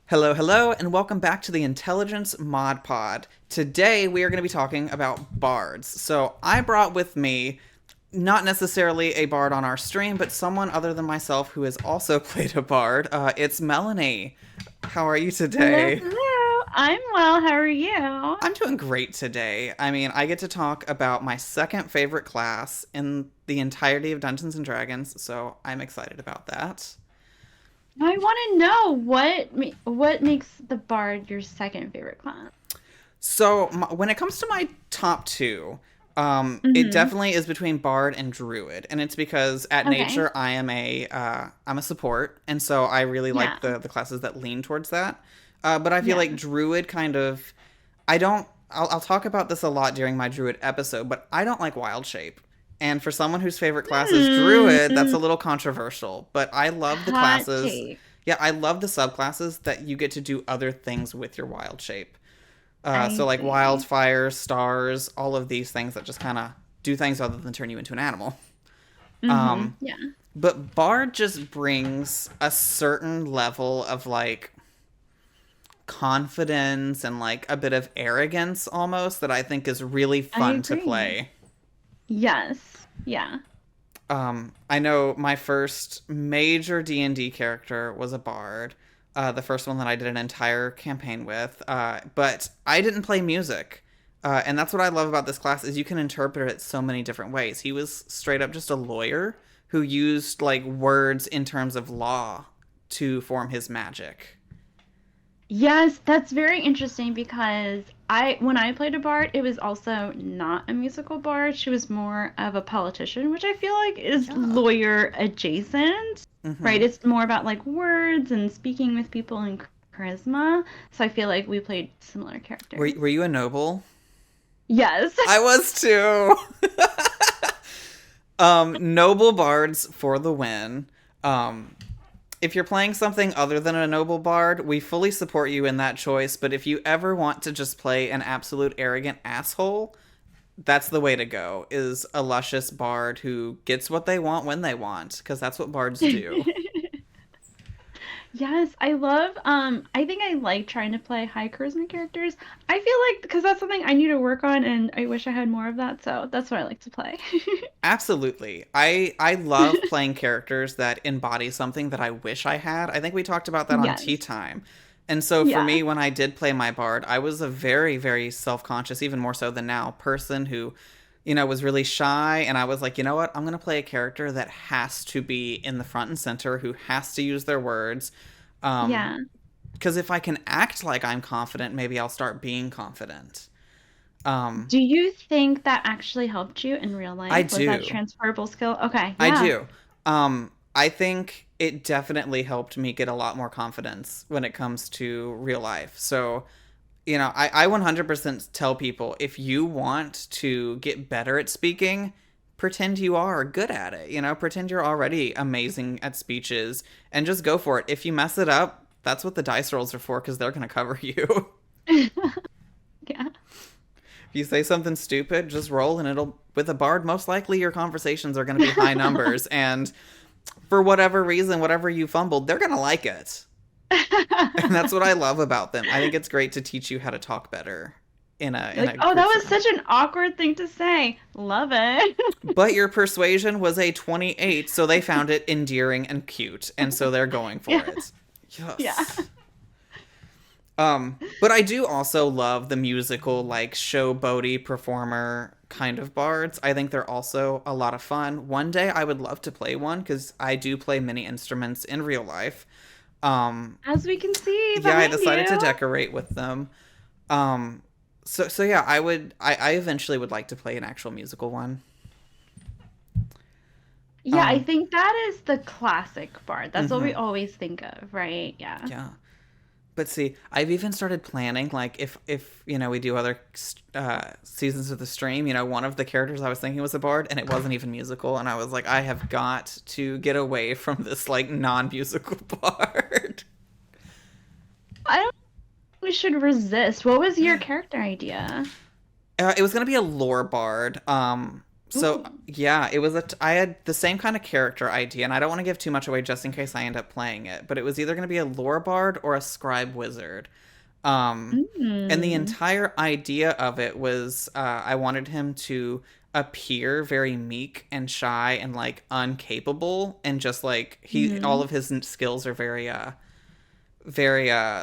Hello, hello, and welcome back to the Intelligence Mod Pod. Today we are going to be talking about bards. So I brought with me not necessarily a bard on our stream, but someone other than myself who has also played a bard. It's Melanie. How are you Hello, today? hello. I'm well. How are you? I'm doing great today. I mean, I get to talk about my second favorite class in the entirety of Dungeons and Dragons, so I'm excited about that. I want to know what makes the bard your second favorite class. So when it comes to my top two, it Mm-hmm. definitely is between Bard and Druid, and it's because at Okay. nature I'm a support, and so I really like Yeah. the classes that lean towards that. But I feel Yeah. like Druid kind of I don't. I'll talk about this a lot during my Druid episode, but I don't like Wild Shape. And for someone whose favorite class is Druid, that's a Mm, little controversial. But I love the hot classes. take. Yeah, I love the subclasses that you get to do other things with your Wild Shape. So I like see. wildfires, stars, all of these things that just kind of do things other than turn you into an animal. Mm-hmm. Um, Yeah. but Bard just brings a certain level of like confidence and like a bit of arrogance almost that I think is really I fun to agree. play. Yes. Yeah. I know my first major D&D character was a bard, the first one that I did an entire campaign with. But I didn't play music, and that's what I love about this class is you can interpret it so many different ways. He was straight up just a lawyer who used like words in terms of law to form his magic. Yes, that's very interesting because when I played a bard, it was also not a musical bard. She was more of a politician, which I feel like is Yeah. lawyer adjacent, right? Mm-hmm. It's more about like words and speaking with people and charisma. So I feel like we played similar characters. Were you a noble? Yes. I was too. Noble bards for the win. Um, if you're playing something other than a noble bard, we fully support you in that choice. But if you ever want to just play an absolute arrogant asshole, that's the way to go. Is a luscious bard who gets what they want when they want, because that's what bards do. Yes, I think I like trying to play high charisma characters. I feel like because that's something I need to work on and I wish I had more of that, so that's what I like to play. Absolutely. I love playing characters that embody something that I wish I had. I think we talked about that on Tea Yes. Time. And so for Yeah. me, when I did play my bard, I was a very, very self conscious, even more so than now, person who, was really shy. And I was like, you know what? I'm going to play a character that has to be in the front and center, who has to use their words. Um, Yeah. because if I can act like I'm confident, maybe I'll start being confident. Um, Do you think that actually helped you in real I life? Was that a do. transferable skill? Okay, I yeah. do. I think it definitely helped me get a lot more confidence when it comes to real life. So, I 100% tell people if you want to get better at speaking, pretend you are good at it. Pretend you're already amazing at speeches and just go for it. If you mess it up, that's what the dice rolls are for because they're going to cover you. Yeah. If you say something stupid, just roll and it'll, with a bard, most likely your conversations are going to be high numbers. And for whatever reason, whatever you fumbled, they're gonna like it. And that's what I love about them. I think it's great to teach you how to talk better in Like, a oh, that group was setting. such an awkward thing to say. Love it. But your persuasion was a 28, so they found it endearing and cute, and so they're going Yeah. for it. Yeah. Yes. But I do also love the musical, like showboaty performer kind of bards. I think they're also a lot of fun. One day I would love to play one because I do play many instruments in real life. Um, As we can see yeah, I behind decided to you. decorate with them. Um, so yeah, I eventually would like to play an actual musical one. Yeah, I Um, think that is the classic bard. That's what we mm-hmm, always think of, right? Yeah. yeah. But see, I've even started planning like if we do other seasons of the stream. One of the characters I was thinking was a bard, and it wasn't even musical, and I was like, I have got to get away from this like non-musical bard. I don't think we should resist. What was your character idea? It was gonna be a lore bard. So Ooh. yeah, it was I had the same kind of character idea, and I don't want to give too much away just in case I end up playing it. But it was either going to be a lore bard or a scribe wizard. Um, and the Mm. entire idea of it was I wanted him to appear very meek and shy and like uncapable, and just like all Mm. of his skills are very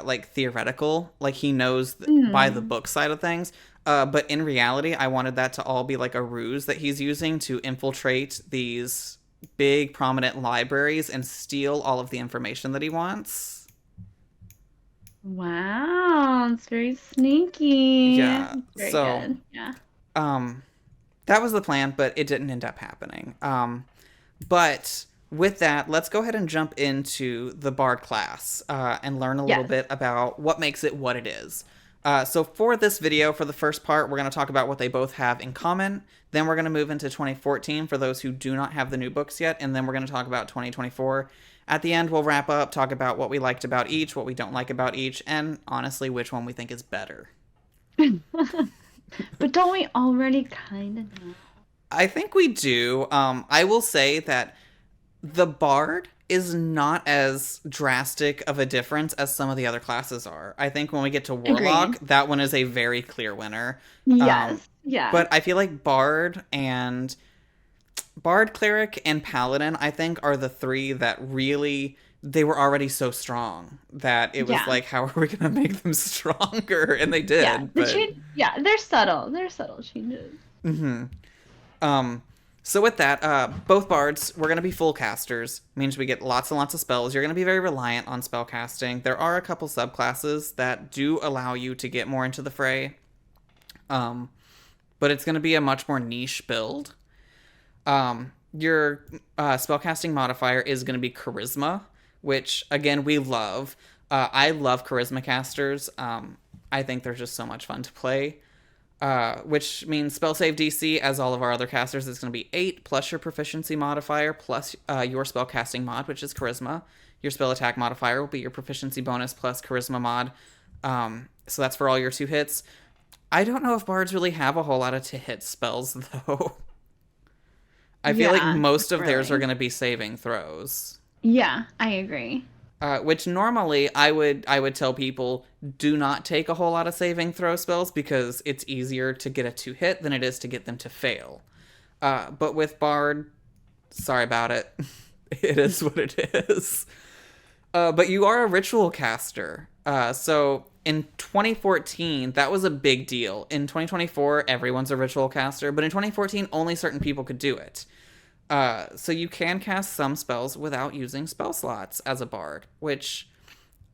like theoretical, like he knows by the Mm. book side of things. But in reality, I wanted that to all be like a ruse that he's using to infiltrate these big prominent libraries and steal all of the information that he wants. Wow, it's very sneaky. Yeah, It's very so good. Yeah. um that was the plan, but it didn't end up happening. But with that, let's go ahead and jump into the Bard class and learn a little Yes. bit about what makes it what it is. So, for this video, for the first part, we're going to talk about what they both have in common. Then, we're going to move into 2014 for those who do not have the new books yet. And then, we're going to talk about 2024. At the end, we'll wrap up, talk about what we liked about each, what we don't like about each, and honestly, which one we think is better. But don't we already kind of know? I think we do. I will say that the bard is not as drastic of a difference as some of the other classes are. I think when we get to warlock, Agreed. that one is a very clear winner. Um, Yes. Yeah. but I feel like bard, cleric, and paladin, I think, are the three that really they were already so strong that it was Yeah. like, how are we going to make them stronger? And they Yeah. did, The but. change. Yeah. They're subtle. They're subtle changes. Mm-hmm. Um, so with that, both bards, we're going to be full casters. Means we get lots and lots of spells. You're going to be very reliant on spell casting. There are a couple subclasses that do allow you to get more into the fray. Um, but it's going to be a much more niche build. Your spellcasting modifier is going to be charisma, which again we love. I love charisma casters. I think they're just so much fun to play. Which means spell save DC, as all of our other casters, is going to be 8 plus your proficiency modifier plus your spell casting mod, which is charisma. Your spell attack modifier will be your proficiency bonus plus charisma mod. So that's for all your 2 hits. I don't know if bards really have a whole lot of to hit spells though. I feel like Yeah. most of theirs are Really. going to be saving throws. Yeah. I agree. Which normally I would tell people do not take a whole lot of saving throw spells because it's easier to get a 2 hit than it is to get them to fail. But with Bard, sorry about it. It is what it is. But you are a ritual caster. So in 2014, that was a big deal. In 2024, everyone's a ritual caster, but in 2014, only certain people could do it. So you can cast some spells without using spell slots as a bard, which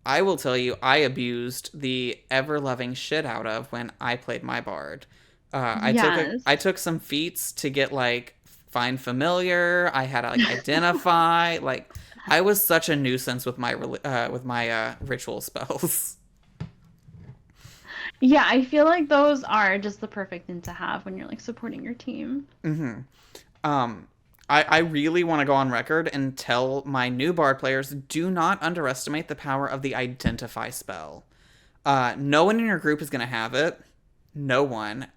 I will tell you I abused the ever loving shit out of when I played my bard. Yes. I took some feats to get like find familiar. I had to like identify. Like I was such a nuisance with my ritual spells. Yeah. I feel like those are just the perfect thing to have when you're like supporting your team. Mm-hmm. Um, I really want to go on record and tell my new bard players do not underestimate the power of the identify spell. No one in your group is going to have it. No one.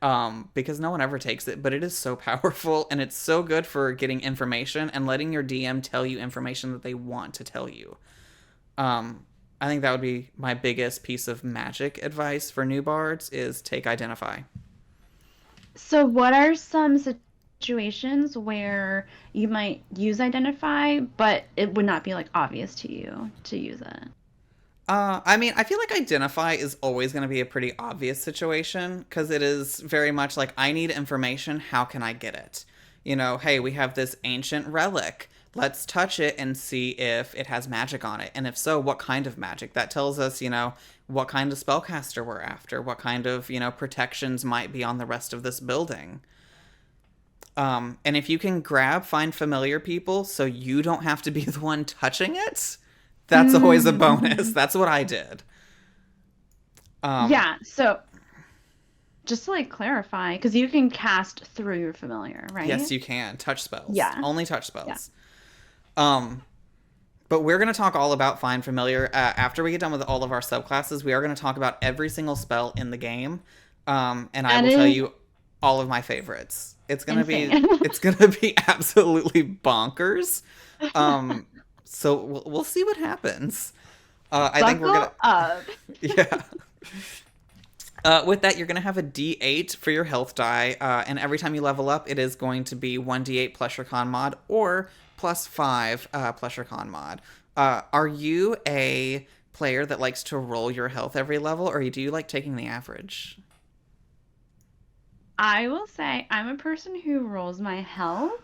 Because no one ever takes it, but it is so powerful and it's so good for getting information and letting your DM tell you information that they want to tell you. I think that would be my biggest piece of magic advice for new bards is take identify. So, what are some situations where you might use identify, but it would not be like obvious to you to use it? I mean, I feel like identify is always going to be a pretty obvious situation because it is very much like I need information. How can I get it? You know, hey, we have this ancient relic. Let's touch it and see if it has magic on it. And if so, what kind of magic? That tells us, what kind of spellcaster we're after, what kind of, protections might be on the rest of this building. And if you can find familiar people so you don't have to be the one touching it, that's always a bonus. Mm-hmm. That's what I did. Um, Yeah, so just to like clarify, because you can cast through your familiar, yes, right? you can. Touch spells. Yeah, Only touch yeah. spells. Um, but we're going to talk all about Find Familiar. After we get done with all of our subclasses, we are going to talk about every single spell in the game. And I That will tell is you. all of my favorites. Insane. It's gonna be absolutely bonkers. Um, so we'll see what happens. I think we're gonna Buckle up. yeah. With that, you're going to have a D8 for your health die, and every time you level up, it is going to be 1d8 plus your con mod or plus 5 plus your con mod. Are you a player that likes to roll your health every level, or do you like taking the average? I will say I'm a person who rolls my health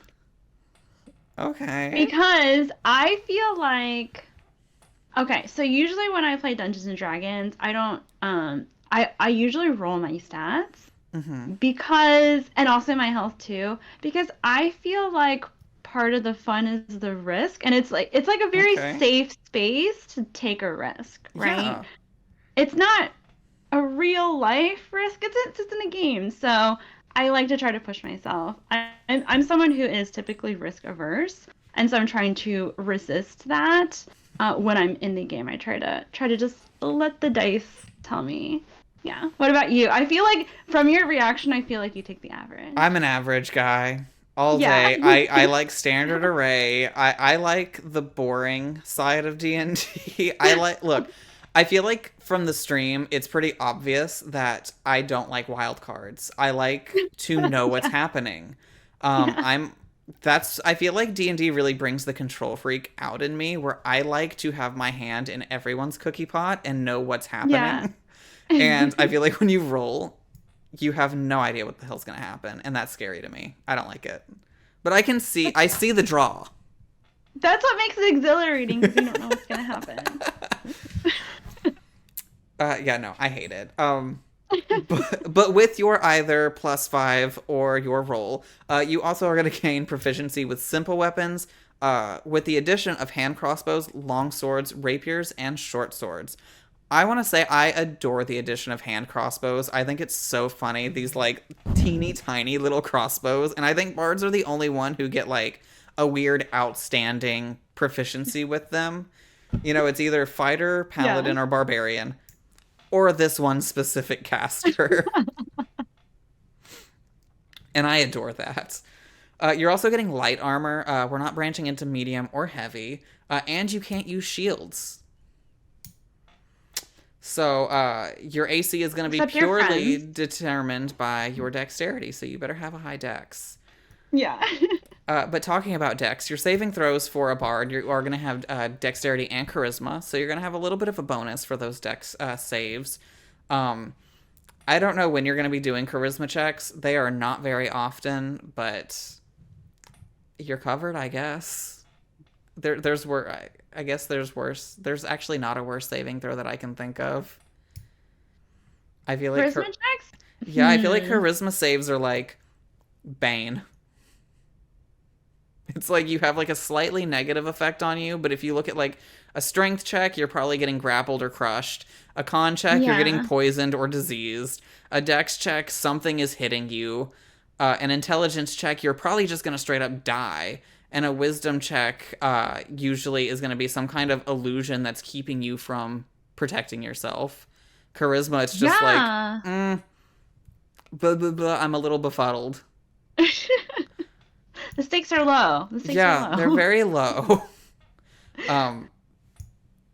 Okay. because I feel like okay, so usually when I play Dungeons and Dragons, I don't I usually roll my stats Mm-hmm. because and also my health too because I feel like part of the fun is the risk and it's like a very Okay. safe space to take a risk, right? Yeah. It's not a real life risk. It's just in a game. So I like to try to push myself. I'm someone who is typically risk averse, and so I'm trying to resist that when I'm in the game. I try to just let the dice tell me. Yeah. What about you? I feel like from your reaction, I feel like you take the I'm average. an average guy all Yeah. day. I like standard array. I like the boring side of D&D. I like look, I feel like from the stream it's pretty obvious that I don't like wild cards. I like to know what's Yeah. happening. Yeah. I'm that's I feel like D&D really brings the control freak out in me where I like to have my hand in everyone's cookie pot and know what's Yeah. happening. And I feel like when you roll, you have no idea what the hell's gonna happen, and that's scary to me. I don't like it. But I see the draw. That's what makes it exhilarating because you don't know what's gonna happen. Yeah, no, I hate it. But with your either plus 5 or your roll, you also are going to gain proficiency with simple weapons, with the addition of hand crossbows, long swords, rapiers, and short swords. I want to say I adore the addition of hand crossbows. I think it's so funny, these like teeny tiny little crossbows, and I think bards are the only one who get like a weird outstanding proficiency with them. You know, it's either fighter, Yeah. paladin, or barbarian, or this one specific caster. And I adore that. You're also getting light armor. We're not branching into medium or heavy. And you can't use shields. So your AC is going to be Except your purely friends. determined by your dexterity. So you better have a high dex. Yeah. But talking about dex, your saving throws for a bard, you are going to have dexterity and charisma. So you're going to have a little bit of a bonus for those dex saves. Um, I don't know when you're going to be doing charisma checks. They are not very often, but you're covered, I guess. There's worse. I guess there's worse. There's actually not a worse saving throw that I can think of. I feel like, Charisma checks? yeah, I feel like Hmm. charisma saves are like Bane. It's like you have like a slightly negative effect on you, but if you look at like a strength check, you're probably getting grappled or crushed. A con check, you're getting Yeah. poisoned or diseased. A dex check, something is hitting you. An intelligence check, you're probably just gonna straight up die. And a wisdom check usually is gonna be some kind of illusion that's keeping you from protecting yourself. Charisma, it's just like, Yeah. blah, blah, blah, I'm a little befuddled. The stakes are low. The stakes are Yeah, they're low. very low. um,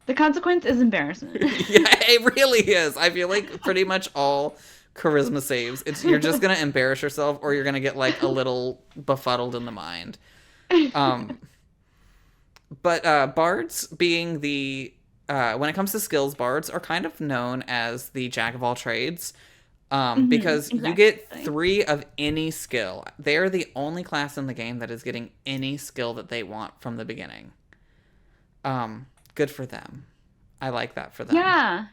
The consequence is embarrassment. Yeah, it really is. I feel like pretty much all charisma saves, it's you're just gonna embarrass yourself, or you're gonna get like a little befuddled in the mind. Um, but bards being the when it comes to skills, bards are kind of known as the jack of all trades. Because you get Exactly. 3 of any skill. They're the only class in the game that is getting any skill that they want from the beginning. Good for them. I like that for them. Yeah.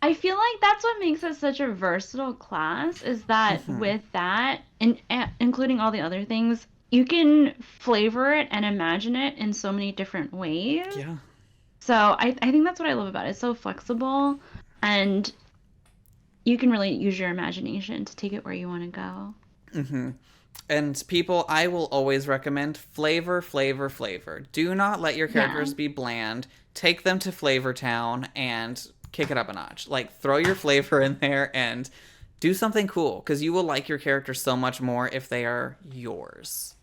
I feel like that's what makes it such a versatile class is that Hmm. with that and including all the other things, you can flavor it and imagine it in so many different ways. Yeah. So I think that's what I love about it. It's so flexible and you can really use your imagination to take it where you want to go. Hmm. And people, I will always recommend flavor, flavor, flavor. Do not let your Yeah. characters be bland. Take them to Flavor Town and kick it up a notch. Like, throw your flavor in there and Do something cool, because you will like your character so much more if they are yours.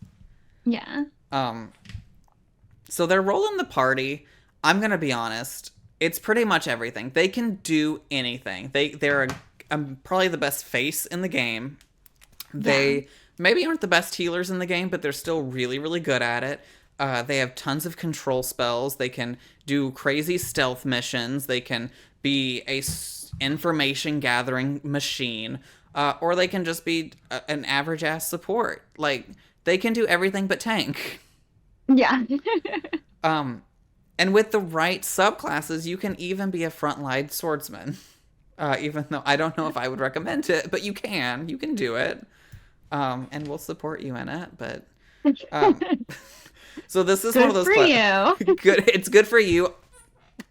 Yeah. Um, so they're rolling the party. I'm gonna be honest. It's pretty much everything. They can do anything. They're probably the best face in the game. Yeah. They maybe aren't the best healers in the game, but they're still really, really good at it. They have tons of control spells. They can do crazy stealth missions. They can be a information gathering machine, or they can just be an average ass support. Like they can do everything but tank. Yeah. Um, and with the right subclasses, you can even be a frontline swordsman. Even though I don't know if I would recommend it, but you can. You can do it. And we'll support you in it. But um, so this is one of Good those for you. good. It's good for you.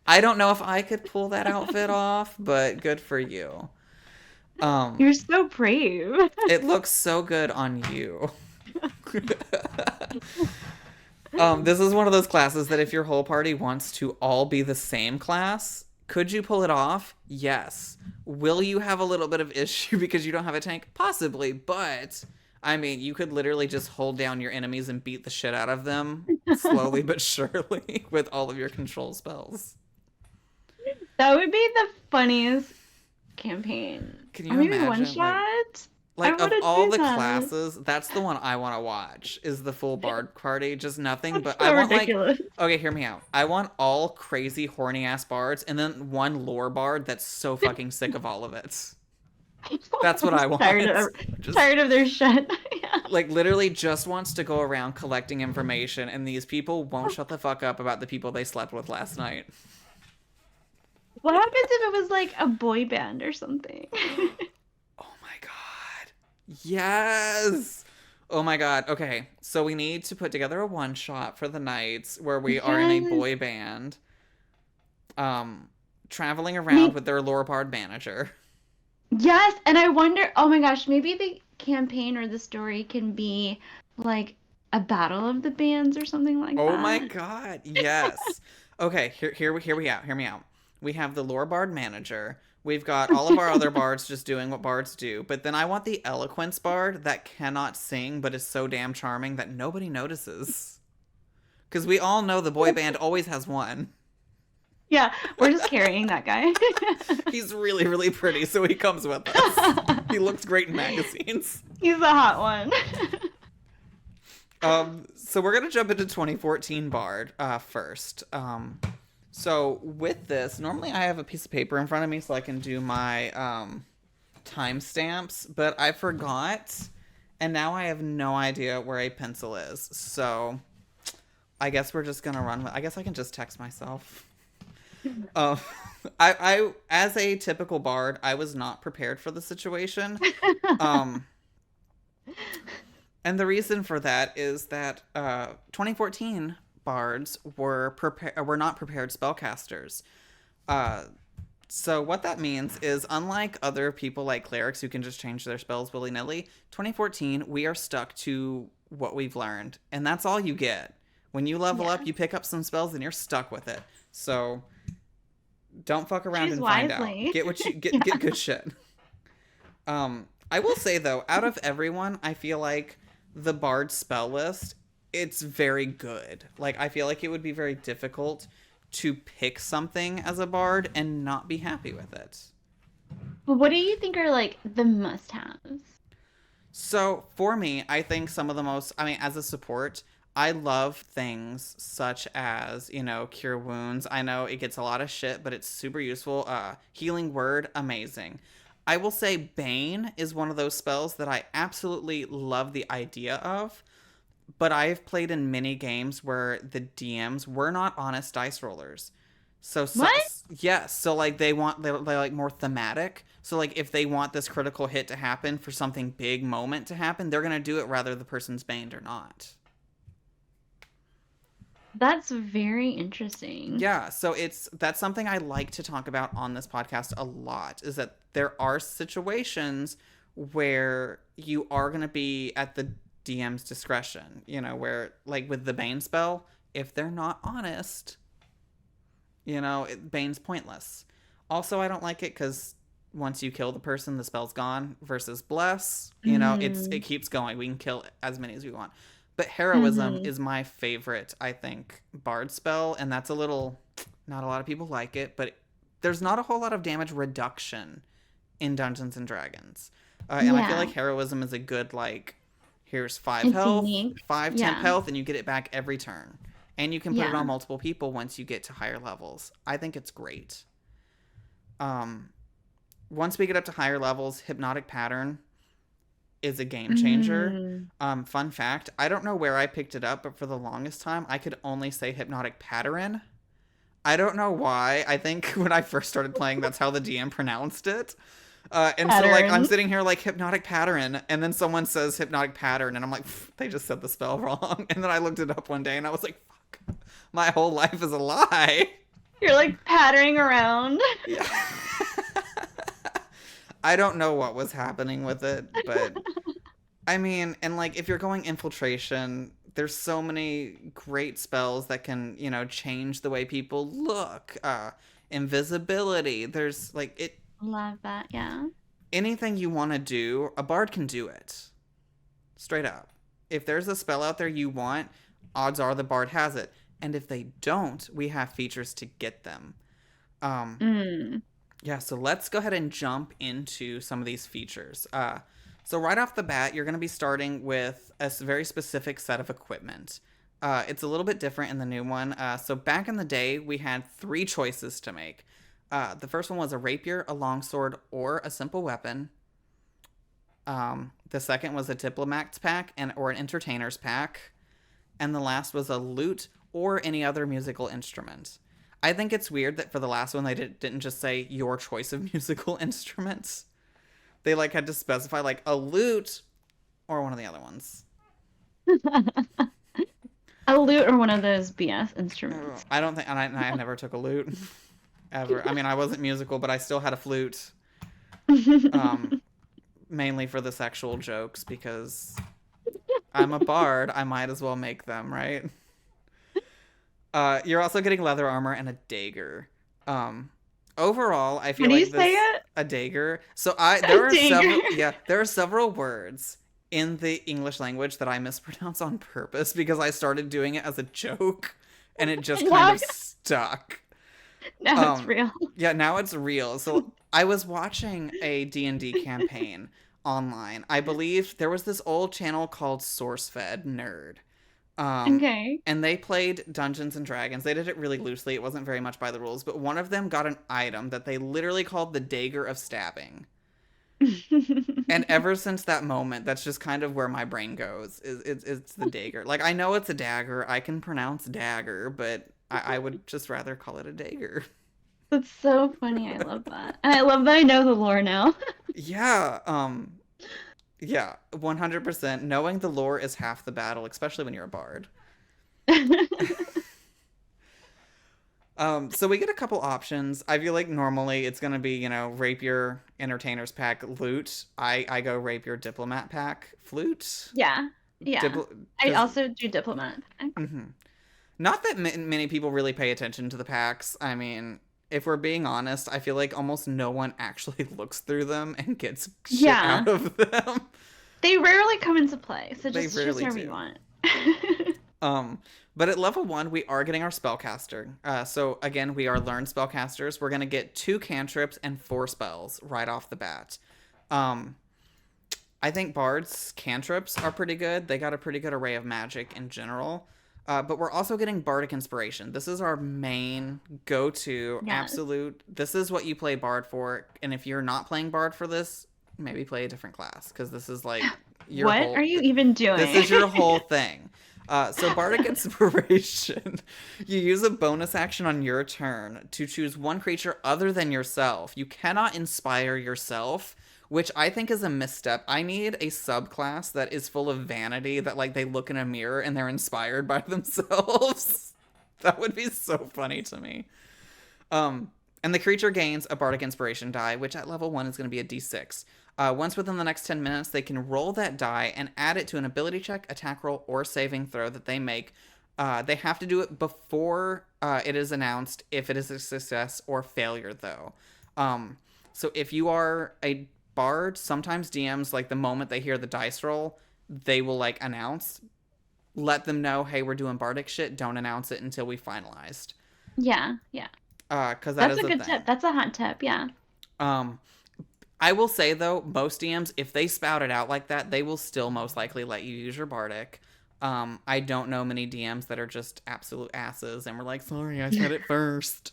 I don't know if I could pull that outfit off, but good for you. You're so brave. It looks so good on you. This is one of those classes that if your whole party wants to all be the same class, could you pull it off? Yes. Will you have a little bit of issue because you don't have a tank? Possibly, but I mean, you could literally just hold down your enemies and beat the shit out of them slowly but surely with all of your control spells. That would be the funniest campaign. Can you Or maybe one imagine? shot. I Like of want to all do the that. classes, that's the one I want to watch. Is the full bard party just nothing? That's But so I want ridiculous. okay, hear me out. I want all crazy horny ass bards, and then one lore bard that's so fucking sick of all of it. That's what I want. Just Tired of their shit. Yeah. like literally just wants to go around collecting information, and these people won't shut the fuck up about the people they slept with last night. What happens if it was like a boy band or something? Oh my god. Yes. Oh my god. Okay. So we need to put together a one shot for the nights where we are in a Yes. boy band traveling around Me- with their lore bard manager. Yes, and I wonder, oh my gosh, maybe the campaign or the story can be like a battle of the bands or something like Oh my that. god. Yes. Okay, hear me out. We have the lore bard manager. We've got all of our other bards just doing what bards do. But then I want the eloquence bard that cannot sing but is so damn charming that nobody notices. Because we all know the boy band always has one. Yeah, we're just carrying that guy. He's really, really pretty, so he comes with us. He looks great in magazines. He's a hot one. So we're gonna jump into 2014 Bard first. So with this, normally I have a piece of paper in front of me so I can do my timestamps, but I forgot, and now I have no idea where a pencil is. So I guess we're just gonna run with. I guess I can just text myself. Uh, I as a typical bard, I was not prepared for the situation. Um, and the reason for that is that 2014 bards were not prepared spellcasters. Uh, so what that means is, unlike other people like clerics who can just change their spells willy nilly, 2014 we are stuck to what we've learned, and that's all you get. When you level up, you pick up some spells, and you're stuck with it. So don't fuck around Choose and find out. wisely. Get what you get. Get good shit. I will say though, out of everyone, I feel like the bard spell list, it's very good. Like I feel like it would be very difficult to pick something as a bard and not be happy with it. But what do you think are like the must-haves? So for me, I think some of the most, I mean, as a support, I love things such as, cure wounds. I know it gets a lot of shit, but it's super useful. Healing word, amazing. I will say Bane is one of those spells that I absolutely love the idea of, but I've played in many games where the DMs were not honest dice rollers. What? Yes, so like they like more thematic. So like if they want this critical hit to happen for something big moment to happen, they're gonna do it whether the person's baned or not. That's very interesting. Yeah, so that's something I like to talk about on this podcast a lot, is that there are situations where you are going to be at the DM's discretion, where like with the Bane spell, if they're not honest, Bane's pointless. Also, I don't like it because once you kill the person, the spell's gone. Versus bless, it Mm. keeps going. We can kill as many as we want. But heroism Mm-hmm. is my favorite, I think, bard spell, and that's a little. Not a lot of people like it, but there's not a whole lot of damage reduction in Dungeons and Dragons, and I feel Yeah. like heroism is a good like. Here's five It's health, unique. five temp Yeah. health, and you get it back every turn. And you can put it on Yeah. multiple people once you get to higher levels. I think it's great. Um, Once we get up to higher levels, hypnotic pattern is a game changer. Mm. Fun fact, I don't know where I picked it up, but for the longest time, I could only say hypnotic pattern. I don't know why. I think when I first started playing, that's how the DM pronounced it. And so, like, I'm Pattern. sitting here like hypnotic pattern, and then someone says hypnotic pattern, and I'm like, they just said the spell wrong. And then I looked it up one day, and I was like, fuck, my whole life is a lie. You're like pattering around. Yeah. I don't know what was happening with it, but I mean, and like, if you're going infiltration, there's so many great spells that can, change the way people look. Invisibility. There's like it. Love that. Yeah. Anything you want to do, a bard can do it. Straight up. If there's a spell out there you want, odds are the bard has it. And if they don't, we have features to get them. Um, Mm. yeah, so let's go ahead and jump into some of these features. So right off the bat, you're going to be starting with a very specific set of equipment. It's a little bit different in the new one. So back in the day, we had 3 choices to make. The first one was a rapier, a longsword, or a simple weapon. The second was a diplomat's pack or an entertainer's pack. And the last was a lute or any other musical instrument. I think it's weird that for the last one, they didn't just say your choice of musical instruments. They like had to specify like a lute or one of the other ones. A lute or one of those BS instruments. I don't think, and I never took a lute ever. I mean, I wasn't musical, but I still had a flute. Mainly for the sexual jokes because I'm a bard. I might as well make them, right? You're also getting leather armor and a dagger. Overall, I How feel do you like say this it? a dagger. So A dagger. there are several words in the English language that I mispronounce on purpose because I started doing it as a joke and it just kind Now, of stuck. now it's real. Yeah, now it's real. So I was watching a D&D campaign online. I believe there was this old channel called SourceFed Nerd. Um, Okay. and they played Dungeons and Dragons. They did it really loosely. It wasn't very much by the rules, but one of them got an item that they literally called the dagger of stabbing. And ever since that moment, that's just kind of where my brain goes. It's the dagger. Like I know it's a dagger. I can pronounce dagger, but I would just rather call it a dagger. That's so funny. I love that. And I love that I know the lore now. Yeah. Yeah. 100%. Knowing the lore is half the battle, especially when you're a bard. So we get a couple options. I feel like normally it's gonna be, rapier, entertainer's pack, lute. I go rapier, diplomat pack, flute. Yeah. Yeah. I 'Cause also do diplomat. not that many people really pay attention to the packs. I mean, if we're being honest, I feel like almost no one actually looks through them and gets shit Yeah. out of them. They rarely come into play, so They just choose rarely whatever you do. want. But at level 1, we are getting our spellcaster. So again, we are learned spellcasters. We're gonna get 2 cantrips and 4 spells right off the bat. I think bards cantrips are pretty good. They got a pretty good array of magic in general. But we're also getting bardic inspiration. This is our main go-to Yes. absolute. This is what you play bard for. And if you're not playing bard for this, maybe play a different class because this is like your What whole. are you even doing? This is your whole thing. So bardic inspiration, you use a bonus action on your turn to choose one creature other than yourself. You cannot inspire yourself, which I think is a misstep. I need a subclass that is full of vanity, that like they look in a mirror and they're inspired by themselves. That would be so funny to me. And the creature gains a bardic inspiration die, which at level 1 is going to be a d6. Once within the next 10 minutes, they can roll that die and add it to an ability check, attack roll, or saving throw that they make. They have to do it before it is announced if it is a success or failure, though. So if you are a bard, sometimes DMs, like the moment they hear the dice roll, they will like announce, let them know, hey, we're doing bardic shit. Don't announce it until we finalized. Yeah, yeah. Because that That's is a a good tip. thing. That's a hot tip. Yeah. Um, I will say though, most DMs, if they spout it out like that, they will still most likely let you use your bardic. I don't know many DMs that are just absolute asses and we're like, sorry, I said it first.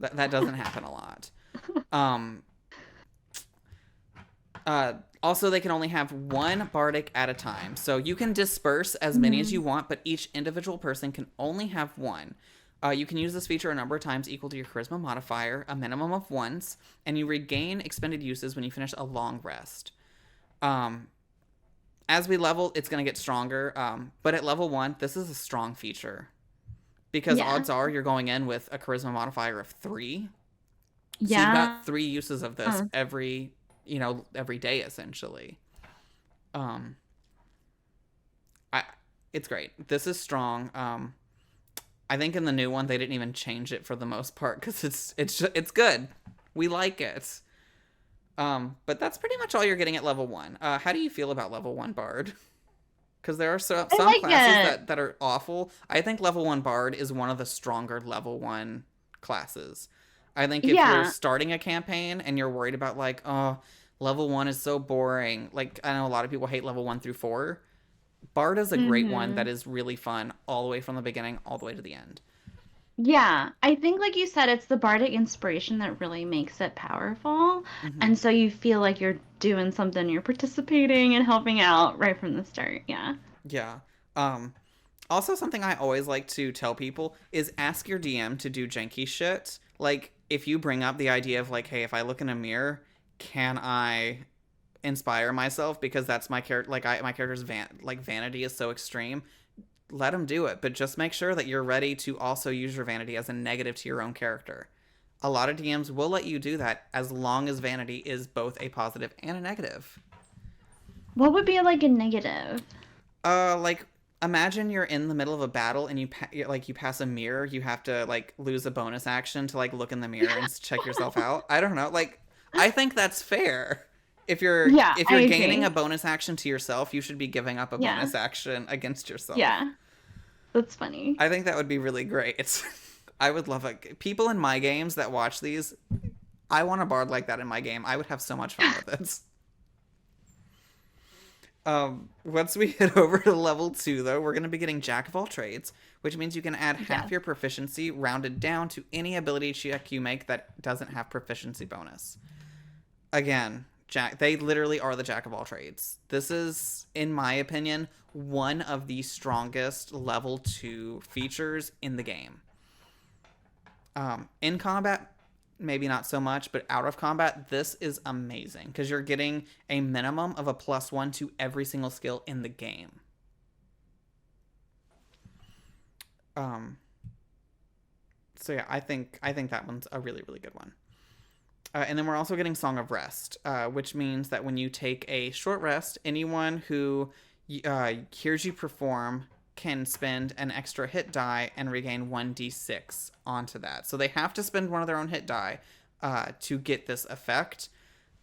That doesn't happen a lot. Um, also, they can only have one bardic at a time. So you can disperse as many as Mhm. you want, but each individual person can only have one. You can use this feature a number of times equal to your charisma modifier, a minimum of once, and you regain expended uses when you finish a long rest. Um, as we level, it's going to get stronger, but at level 1, this is a strong feature. Because Yeah. odds are you're going in with a charisma modifier of 3. So you've Yeah. got 3 uses of this every day, essentially. Um, I it's great. This is strong. I think in the new one they didn't even change it for the most part because it's good. We like it. But that's pretty much all you're getting at level 1. How do you feel about level 1 bard? Because there are I some like classes it. that are awful. I think level 1 bard is one of the stronger level 1 classes. I think if you're Yeah. starting a campaign and you're worried about like, oh, level 1 is so boring. Like I know a lot of people hate level 1 through 4. Bard is a great one that Mhm. is really fun all the way from the beginning all the way to the end. Yeah, I think like you said, it's the bardic inspiration that really makes it powerful. Hmm. And so you feel like you're doing something, you're participating and helping out right from the start. Yeah. Yeah. Um, Also, something I always like to tell people is ask your DM to do janky shit. Like, if you bring up the idea of, like, hey, if I look in a mirror, can I inspire myself? Because that's my character. Like, my character's vanity is so extreme. Let him do it, but just make sure that you're ready to also use your vanity as a negative to your own character. A lot of DMs will let you do that as long as vanity is both a positive and a negative. What would be like a negative? Like imagine you're in the middle of a battle and you pass a mirror. You have to like lose a bonus action to like look in the mirror and check yourself out. I don't know. Like I think that's fair. Yeah, If I you're gaining agree. a bonus action to yourself, you should be giving up a Yeah. bonus action against yourself. Yeah. That's funny. I think that would be really great. I would love it. People in my games that watch these, I want a bard like that in my game. I would have so much fun with it. Once we hit over to level 2, though, we're going to be getting Jack of all trades, which means you can add half Yes. your proficiency rounded down to any ability check you make that doesn't have proficiency bonus. Again, they literally are the Jack of all trades. This is, in my opinion, one of the strongest level 2 features in the game. In combat, maybe not so much, but out of combat, this is amazing because you're getting a minimum of a +1 to every single skill in the game. Um, so yeah, I think that one's a really really good one. And then we're also getting Song of Rest, which means that when you take a short rest, anyone who hears you perform can spend an extra hit die and regain 1d6 onto that. So they have to spend one of their own hit die to get this effect.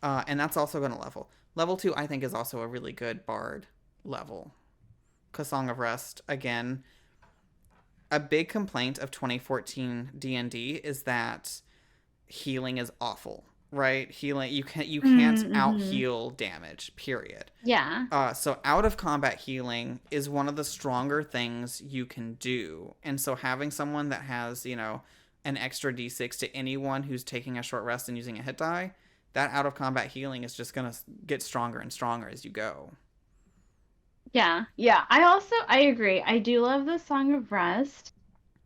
And that's also going to level. Level 2, I think, is also a really good bard level. Because Song of Rest, again, a big complaint of 2014 D&D is that healing is awful, right? Healing you can't out Mm-hmm. heal damage, period. Yeah. So out of combat healing is one of the stronger things you can do. And so having someone that has, an extra d6 to anyone who's taking a short rest and using a hit die, that out of combat healing is just going to get stronger and stronger as you go. Yeah. Yeah. I agree. I do love the Song of Rest.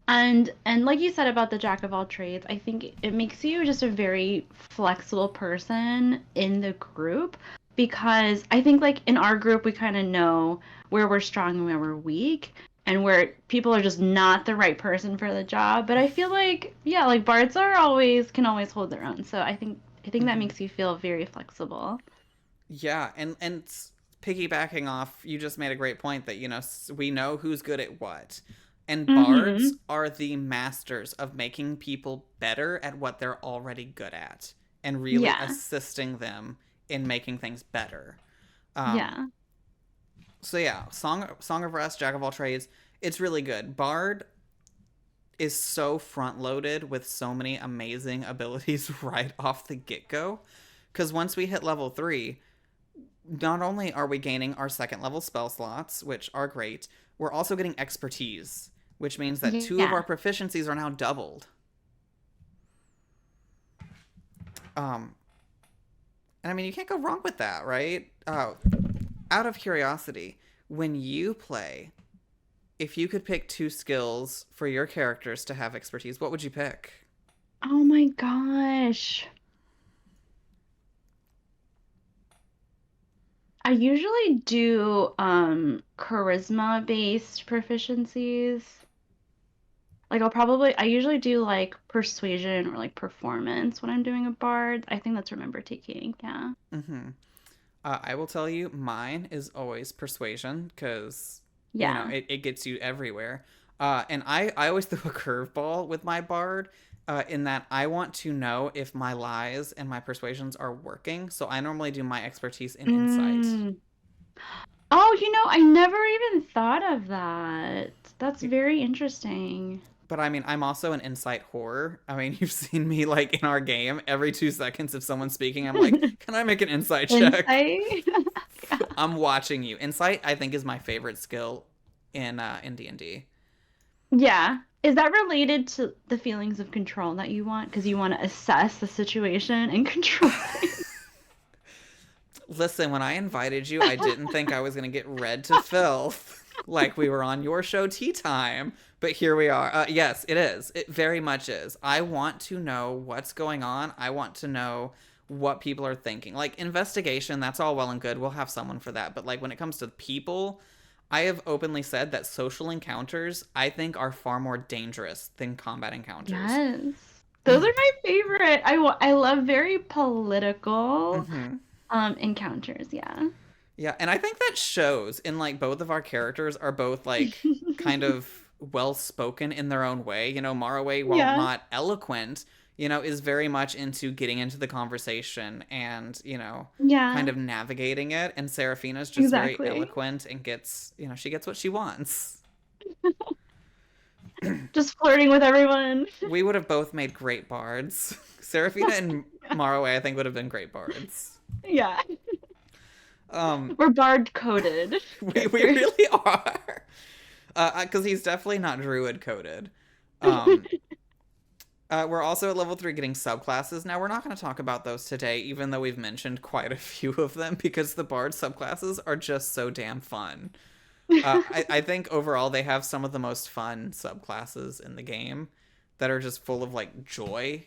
And like you said about the Jack of all trades, I think it makes you just a very flexible person in the group because I think like in our group we kind of know where we're strong and where we're weak and where people are just not the right person for the job. But I feel like yeah, like bards are always can always hold their own. So I think that Hmm. makes you feel very flexible. Yeah, and piggybacking off, you just made a great point that we know who's good at what, and bards Mhm. are the masters of making people better at what they're already good at. and really Yeah. assisting them in making things better. Um, Yeah. so yeah, Song of Rest, Jack of all trades, it's really good. Bard is so front loaded with so many amazing abilities right off the get go. Because once we hit level 3, not only are we gaining our second level spell slots, which are great, we're also getting expertise, which means that 2 of our Yeah. proficiencies are now doubled. Um, and I mean, you can't go wrong with that, right? Out of curiosity, when you play, if you could pick 2 skills for your characters to have expertise, what would you pick? Oh my gosh. I usually do charisma based proficiencies. Like I usually do like persuasion or like performance when I'm doing a bard. I think that's remember taking, yeah. Mm-hmm. I will tell you, mine is always persuasion because, Yeah. it gets you everywhere. And I always throw a curveball with my bard in that I want to know if my lies and my persuasions are working. So I normally do my expertise in insight. Mm. Oh, I never even thought of that. That's very interesting. But I mean, I'm also an insight whore. I mean, you've seen me like in our game every 2 seconds if someone's speaking, I'm like, can I make an insight check? Insight? Yeah. I'm watching you. Insight, I think, is my favorite skill in D&D. Yeah. Is that related to the feelings of control that you want? Because you want to assess the situation and control it. Listen, when I invited you, I didn't think I was going to get read to filth like we were on your show Tea Time, but here we are. Yes, it is. It very much is. I want to know what's going on. I want to know what people are thinking. Like investigation, that's all well and good. We'll have someone for that. But like when it comes to people, I have openly said that social encounters I think are far more dangerous than combat encounters. Yes. Those are my favorite. I love very political Mm-hmm. encounters, yeah. Yeah, and I think that shows in like both of our characters are both like kind of well spoken in their own way. Maraway, while Yeah. not eloquent, is very much into getting into the conversation and, kind Yeah, of navigating it. And Seraphina's just very exactly. eloquent and she gets what she wants. Just flirting with everyone. We would have both made great bards. Seraphina and Maraway, I think, would have been great bards. Yeah. Um, We're bard coded we characters. really are. Because he's definitely not druid coded. Um, we're also at level 3 getting subclasses. Now, we're not going to talk about those today, even though we've mentioned quite a few of them, because the bard subclasses are just so damn fun. I think overall they have some of the most fun subclasses in the game that are just full of like joy,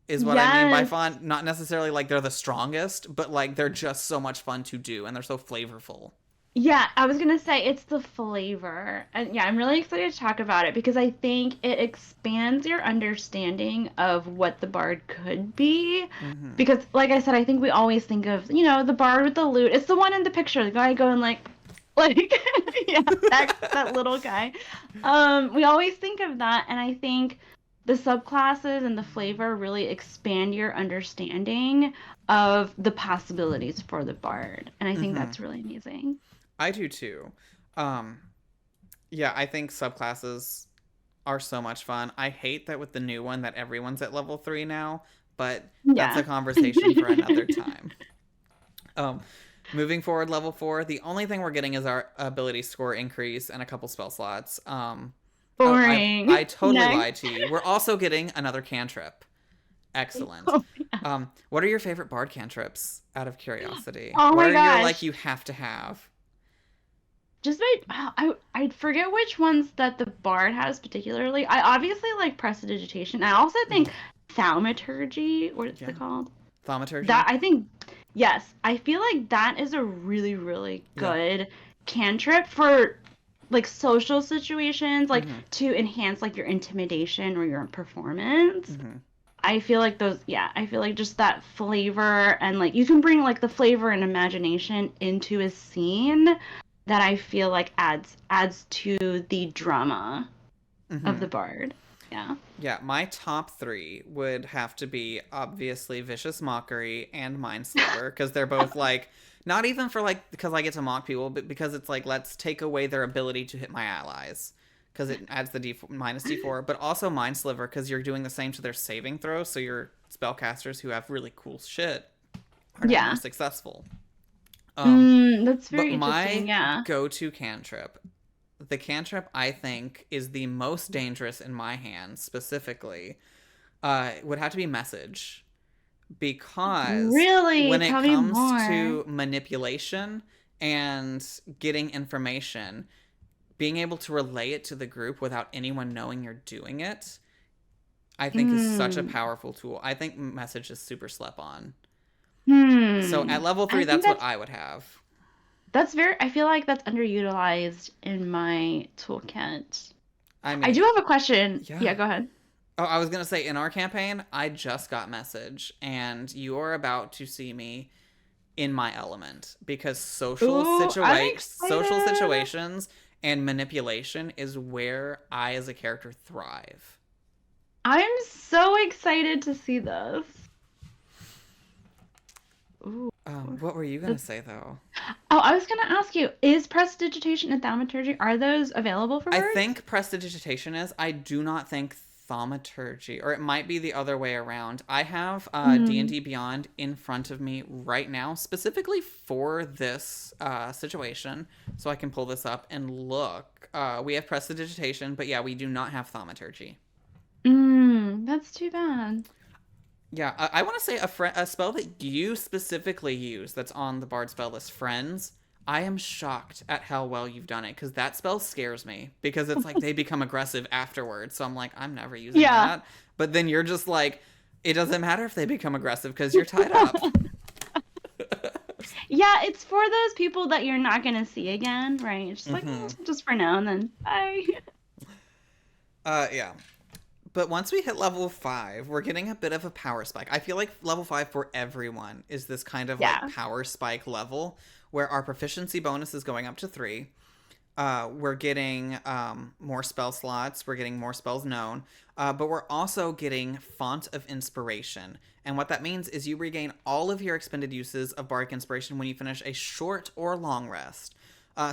is what I mean by Yes. fun. Not necessarily like they're the strongest, but like they're just so much fun to do and they're so flavorful. Yeah, I was gonna say it's the flavor. And yeah, I'm really excited to talk about it because I think it expands your understanding of what the bard could be. Mm-hmm. Because like I said, I think we always think of, the bard with the lute. It's the one in the picture, the guy going like yeah, that little guy. We always think of that, and I think the subclasses and the flavor really expand your understanding of the possibilities for the bard. And I think Mm-hmm. that's really amazing. I do too. Um, yeah, I think subclasses are so much fun. I hate that with the new one that everyone's at level 3 now, but that's a Yeah. conversation for another time. Um, moving forward, level 4, the only thing we're getting is our ability score increase and a couple spell slots. Oh, I Boring. totally Next. lied to you. We're also getting another cantrip. Excellent. Oh, yeah. What are your favorite bard cantrips out of curiosity? Oh What my are your like gosh. you have to have? Just I forget which ones that the bard has particularly. I obviously like prestidigitation. I also think Mhm. thaumaturgy, what is Yeah. it called? That Thaumaturgy? I think yes, I feel like that is a really really Yeah. good cantrip for like social situations, like Mm-hmm. to enhance like your intimidation or your performance. Mm-hmm. I feel like I feel like just that flavor and like you can bring like the flavor and imagination into a scene that I feel like adds to the drama of Mm-hmm. the bard. Yeah. Yeah, my top three would have to be obviously Vicious Mockery and Mindsliver, because they're both like, not even for like, because I get to mock people, but because it's like, let's take away their ability to hit my allies, because it adds the minus D4, but also Mindsliver, because you're doing the same to their saving throws, so your spellcasters who have really cool shit are now more Yeah. successful. Um, That's but very interesting. my Yeah. go-to cantrip, the cantrip I think is the most dangerous in my hands specifically, would have to be message, because Really? when it Tell me comes more. to manipulation and getting information, being able to relay it to the group without anyone knowing you're doing it, I think is such a Mm. powerful tool. I think message is super slept on. So Hmm. at level I 3, think that's what I would have. that's very. I feel like that's underutilized in my toolkit. I I do mean, have a question. yeah. Yeah, go ahead. Oh, I was gonna say, in our campaign, I just got message, and you are about to see me in my element, because Ooh, I'm social excited. situations and manipulation is where I as a character thrive. I'm so excited to see this. Ooh. What were you gonna That's say though? Oh, I was gonna ask you, is prestidigitation and thaumaturgy, are those available for I birds? think prestidigitation is. I do not think thaumaturgy, or it might be the other way around. I have Mm. D&D Beyond in front of me right now, specifically for this situation, so I can pull this up and look. We have prestidigitation, but yeah, we do not have thaumaturgy. That's too bad. Yeah, I want to say a spell that you specifically use that's on the Bard spell list, Friends. I am shocked at how well you've done it, because that spell scares me, because it's like they become aggressive afterwards. So I'm like, I'm never using Yeah. that. But then you're just like, it doesn't matter if they become aggressive because you're tied up. Yeah, it's for those people that you're not gonna see again, right? It's just like, Mm-hmm. just for now and then bye. Yeah. But once we hit level 5, we're getting a bit of a power spike. I feel like level 5 for everyone is this kind of like Yeah. power spike level, where our proficiency bonus is going up to 3. We're getting more spell slots. We're getting more spells known. But we're also getting Font of Inspiration. And what that means is you regain all of your expended uses of Bardic Inspiration when you finish a short or long rest.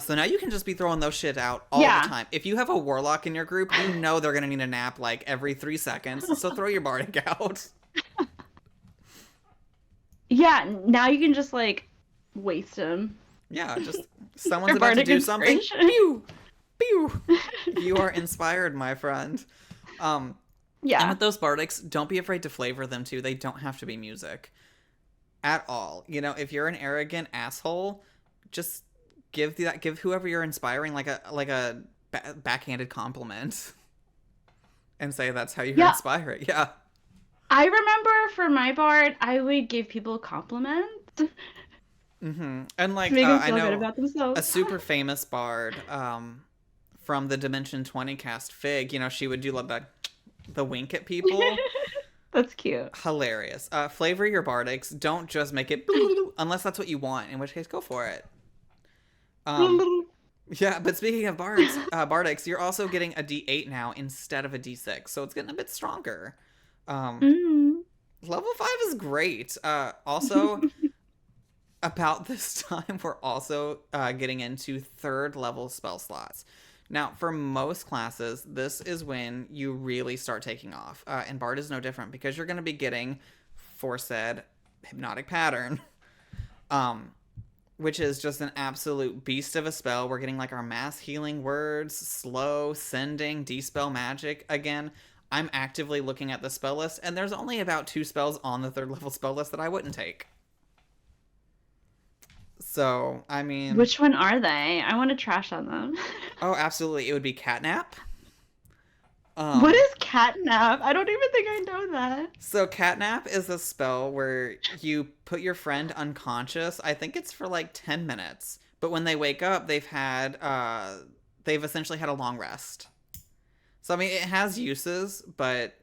So now you can just be throwing those shit out all the Yeah. time. If you have a warlock in your group, you know they're going to need a nap like every 3 seconds. So throw your Bardic out. Yeah, now you can just like waste them. Yeah, just someone's Your about to bardic do something. inspiration. Pew! Pew! You are inspired, my friend. Um, And Yeah. with those bardics, don't be afraid to flavor them too. They don't have to be music at all. You know, if you're an arrogant asshole, just give whoever you're inspiring like a backhanded compliment and say that's how you Yeah. inspire it. Yeah. I remember for my bard, I would give people compliments to And like make them I feel good know about a themselves. super famous bard from the Dimension 20 cast Fig, you know, she would do like the wink at people. That's cute. Hilarious. Flavor your bardics. Don't just make it unless that's what you want, in which case go for it. Um, yeah, but speaking of bardics, you're also getting a D8 now instead of a D6, so it's getting a bit stronger. Um, Mm. level 5 is great. Also, about this time, we're also getting into third level spell slots. Now, for most classes, this is when you really start taking off. And Bard is no different, because you're going to be getting foresaid hypnotic pattern, um, which is just an absolute beast of a spell. We're getting like our mass healing words, slow, sending, dispel magic. Again, I'm actively looking at the spell list, and there's only about 2 spells on the third level spell list that I wouldn't take. So, I mean, Which one are they? I want to trash on them. oh, absolutely. It would be catnap. What Um, is catnap? I don't even think I know that. so catnap is a spell where you put your friend unconscious. I think it's for like 10 minutes. But when they wake up, they've essentially had a long rest. So I mean, it has uses, but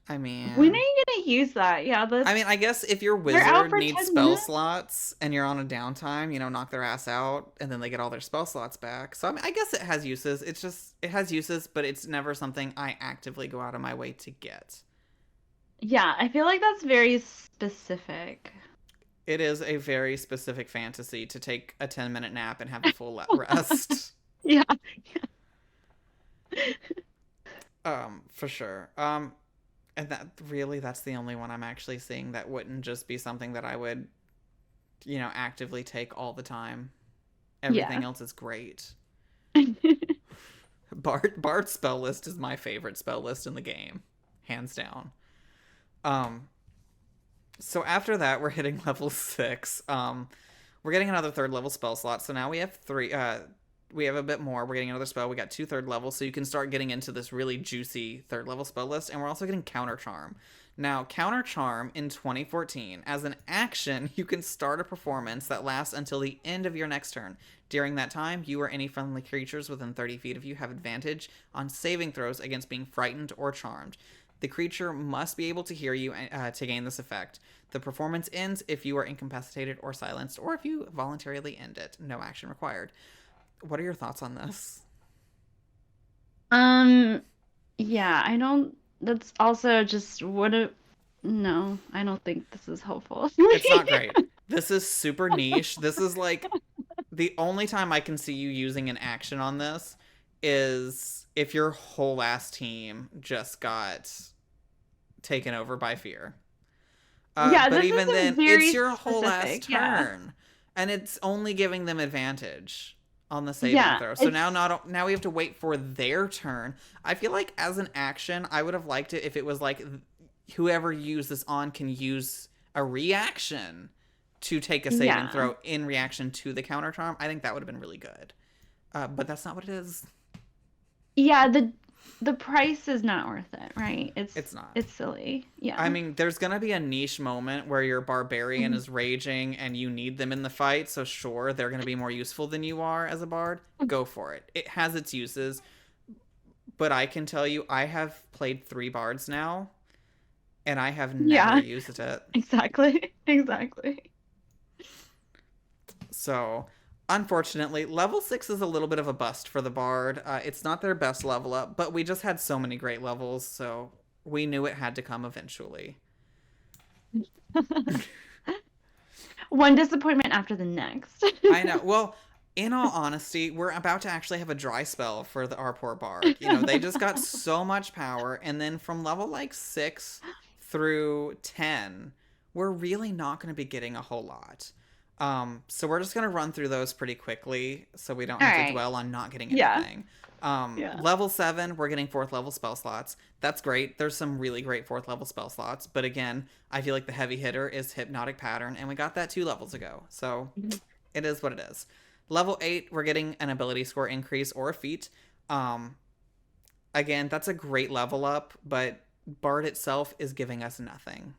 I When are mean, you gonna use that. Yeah, I mean, I guess if your they're out wizard for needs 10 spell minutes. slots and you're on a downtime, knock their ass out and then they get all their spell slots back. So, I mean, I guess it has uses. It's just, it has uses, but it's never something I actively go out of my way to get. Yeah, I feel like that's very specific. It is a very specific fantasy to take a 10-minute nap and have a full rest. Yeah. For sure. And that's the only one I'm actually seeing that wouldn't just be something that I would, actively take all the time. Everything Yeah. else is great. Bard's spell list is my favorite spell list in the game, hands down. So after that, we're hitting level 6. We're getting another third level spell slot. So now we have 3. We have a bit more. We're getting another spell. We got 2 third levels, so you can start getting into this really juicy third level spell list. And we're also getting Counter Charm. Now, Counter Charm in 2014, as an action, you can start a performance that lasts until the end of your next turn. During that time, you or any friendly creatures within 30 feet of you have advantage on saving throws against being frightened or charmed. The creature must be able to hear you to gain this effect. The performance ends if you are incapacitated or silenced, or if you voluntarily end it. No action required. What are your thoughts on this? Um, yeah, I don't. That's also just what a. No, I don't think this is helpful. It's not great. This is super niche. This is like the only time I can see you using an action on this is if your whole ass team just got taken over by fear. Yeah, But this even is then, it's very your whole ass specific. Yeah. turn, and it's only giving them advantage on the saving Yeah, throw. So it's now we have to wait for their turn. I feel like as an action, I would have liked it if it was like whoever used this on can use a reaction to take a saving yeah. throw in reaction to the counter charm. I think that would have been really good. But that's not what it is. Yeah, the price is not worth it, right? It's not. It's silly. I Yeah. mean, there's gonna be a niche moment where your barbarian Mhm. is raging and you need them in the fight, so sure, they're gonna be more useful than you are as a bard. Go for it. It has its uses, but I can tell you, I have played 3 bards now, and I have never Yeah, used it. exactly. Exactly. So, unfortunately, level 6 is a little bit of a bust for the bard. It's not their best level up, but we just had so many great levels, so we knew it had to come eventually. One disappointment after the next. I know. Well, in all honesty, we're about to actually have a dry spell for our poor bard. They just got so much power, and then from level like 6 through 10, we're really not going to be getting a whole lot. So we're just going to run through those pretty quickly so we don't All have to right. dwell on not getting Yeah. anything. Yeah. Level 7, we're getting 4th level spell slots. That's great. There's some really great 4th level spell slots. But again, I feel like the heavy hitter is Hypnotic Pattern, and we got that 2 levels ago. So it is what it is. Level 8, we're getting an ability score increase or a feat. Again, that's a great level up, but Bard itself is giving us nothing.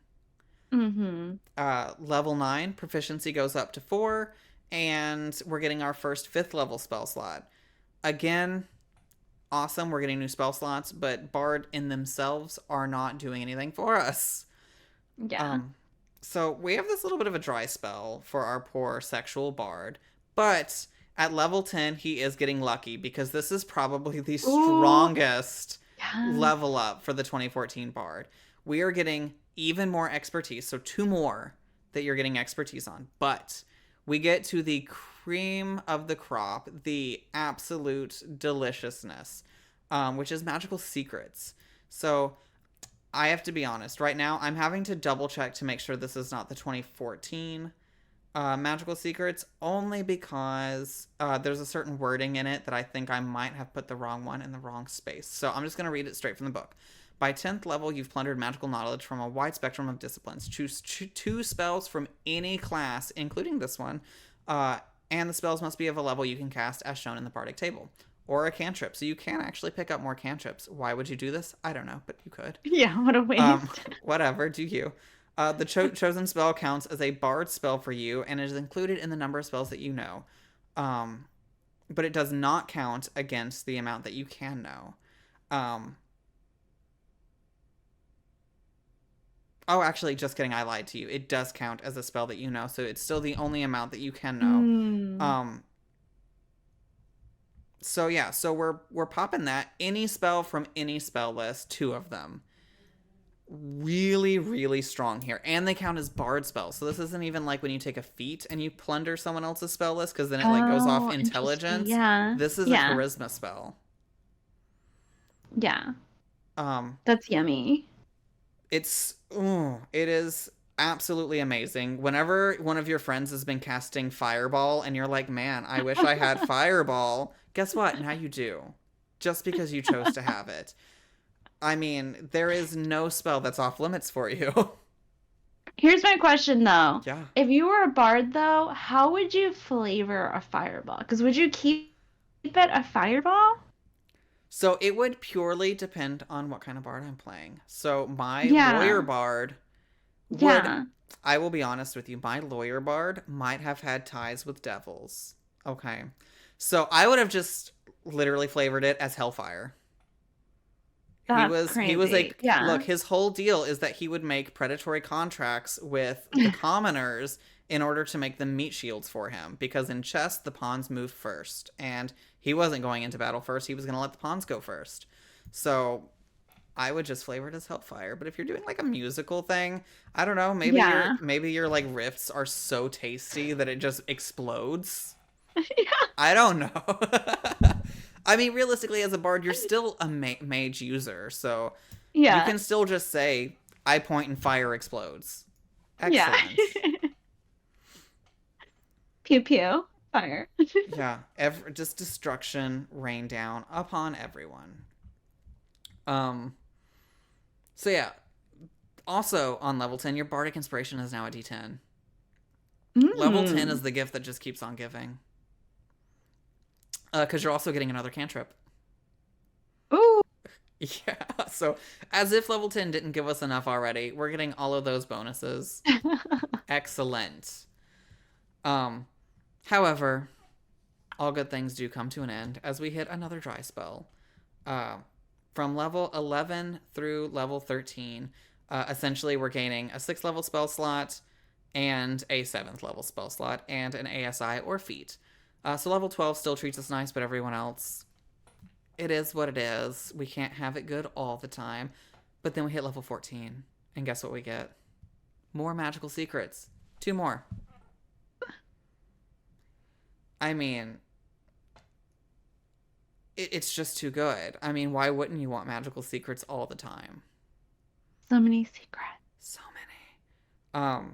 Mm-hmm. Level 9, proficiency goes up to 4, and we're getting our first 5th level spell slot. Again, awesome, we're getting new spell slots, but Bard in themselves are not doing anything for us. Yeah. So we have this little bit of a dry spell for our poor sexual Bard, but at level 10, he is getting lucky because this is probably the Ooh. strongest Yes. level up for the 2014 Bard. We are getting even more expertise, so 2 more that you're getting expertise on, but we get to the cream of the crop, the absolute deliciousness, which is magical secrets. So I have to be honest. Right now, I'm having to double check to make sure this is not the 2014 magical secrets, only because there's a certain wording in it that I think I might have put the wrong one in the wrong space. So I'm just going to read it straight from the book. By 10th level, you've plundered magical knowledge from a wide spectrum of disciplines. Choose 2 spells from any class, including this one, and the spells must be of a level you can cast as shown in the Bardic table. Or a cantrip, so you can actually pick up more cantrips. Why would you do this? I don't know, but you could. Yeah, what a waste. Whatever, do you. The chosen spell counts as a bard spell for you and is included in the number of spells that you know. But it does not count against the amount that you can know. Oh, actually, just kidding. I lied to you. It does count as a spell that you know, so it's still the only amount that you can know. Mm. Um, so yeah, so we're popping that. Any spell from any spell list, 2 of them. Really, really strong here. And they count as bard spells. So this isn't even like when you take a feat and you plunder someone else's spell list, because then it like goes off Oh, interesting. intelligence. Yeah. This is a Yeah. charisma spell. Yeah. Um, That's yummy. it is absolutely amazing. Whenever one of your friends has been casting Fireball and you're like, man, I wish I had Fireball, guess what? Now you do. Just because you chose to have it. I mean, there is no spell that's off limits for you. Here's my question though. Yeah. If you were a bard though, how would you flavor a fireball? Because would you keep it a fireball? So it would purely depend on what kind of bard I'm playing. So my lawyer Yeah. bard would, Yeah. I will be honest with you, my lawyer bard might have had ties with devils. Okay. So I would have just literally flavored it as Hellfire. That's He was crazy. like, Yeah. look, his whole deal is that he would make predatory contracts with the commoners in order to make them meat shields for him, because in chess the pawns move first, and he wasn't going into battle first, he was going to let the pawns go first. So I would just flavor it as Hellfire. But if you're doing like a musical thing, I don't know, Yeah. maybe your like riffs are so tasty that it just explodes. Yeah. I don't know. I mean, realistically, as a bard, you're still a mage user, so you Yeah. can still just say, I point and fire explodes. Yeah. Excellent. Pew pew. Fire. Yeah, just destruction rain down upon everyone. So yeah. Also, on level 10, your bardic inspiration is now a d10. Level 10 Mm. is the gift that just keeps on giving. Because you're also getting another cantrip. Ooh. Yeah, so as if level 10 didn't give us enough already, we're getting all of those bonuses. Excellent. However, all good things do come to an end as we hit another dry spell. From level 11 through level 13, essentially we're gaining a 6th level spell slot and a 7th level spell slot and an ASI or feat. So level 12 still treats us nice, but everyone else, it is what it is. We can't have it good all the time. But then we hit level 14, and guess what we get? More magical secrets. 2 more. I mean, it's just too good. I mean, why wouldn't you want magical secrets all the time? So many secrets. So many.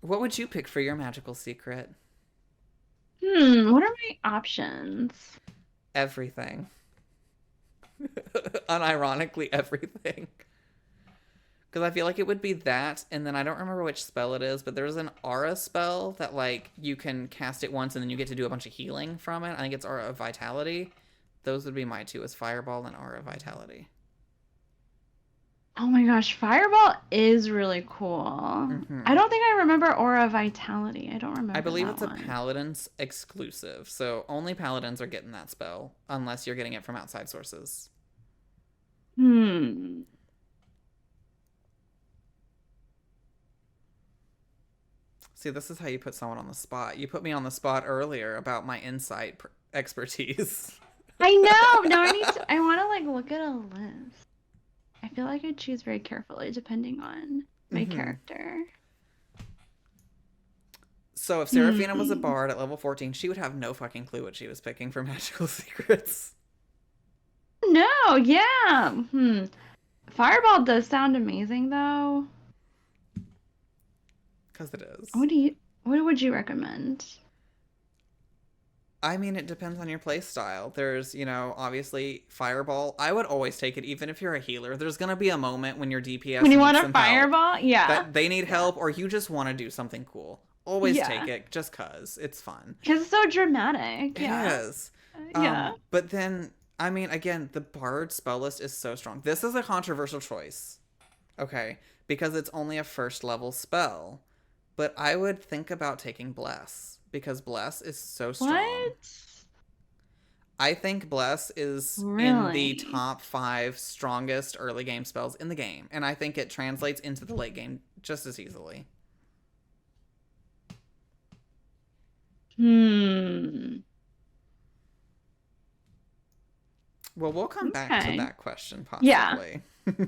What would you pick for your magical secret? What are my options? Everything. Unironically, everything. Because I feel like it would be that, and then I don't remember which spell it is, but there's an aura spell that, like, you can cast it once and then you get to do a bunch of healing from it. I think it's Aura of Vitality. Those would be my 2, is Fireball and Aura of Vitality. Oh my gosh, Fireball is really cool. Mm-hmm. I don't think I remember Aura Vitality. I don't remember I believe that it's a one. Paladin's exclusive, so only Paladins are getting that spell, unless you're getting it from outside sources. Hmm. See, this is how you put someone on the spot. You put me on the spot earlier about my insight expertise. I know. Now I want to like look at a list. I feel like I choose very carefully depending on my character. So if Seraphina was a bard at level 14, she would have no fucking clue what she was picking for magical secrets. No, yeah. Fireball does sound amazing though. Because it is. What would you recommend? I mean, it depends on your play style. There's, obviously Fireball. I would always take it, even if you're a healer. There's going to be a moment when your DPS When you needs want a some fireball? help, Yeah. that they need help, or you just want to do something cool. Always take it, just cause. It's fun. Because it's so dramatic. It is. Yeah. But then, I mean, again, the Bard spell list is so strong. This is a controversial choice. Okay? Because it's only a 1st level spell. But I would think about taking Bless. Because Bless is so strong. What? I think Bless is in the Really? top 5 strongest early game spells in the game, and I think it translates into the late game just as easily. Hmm. Well, we'll come back to Okay. that question Yeah. possibly.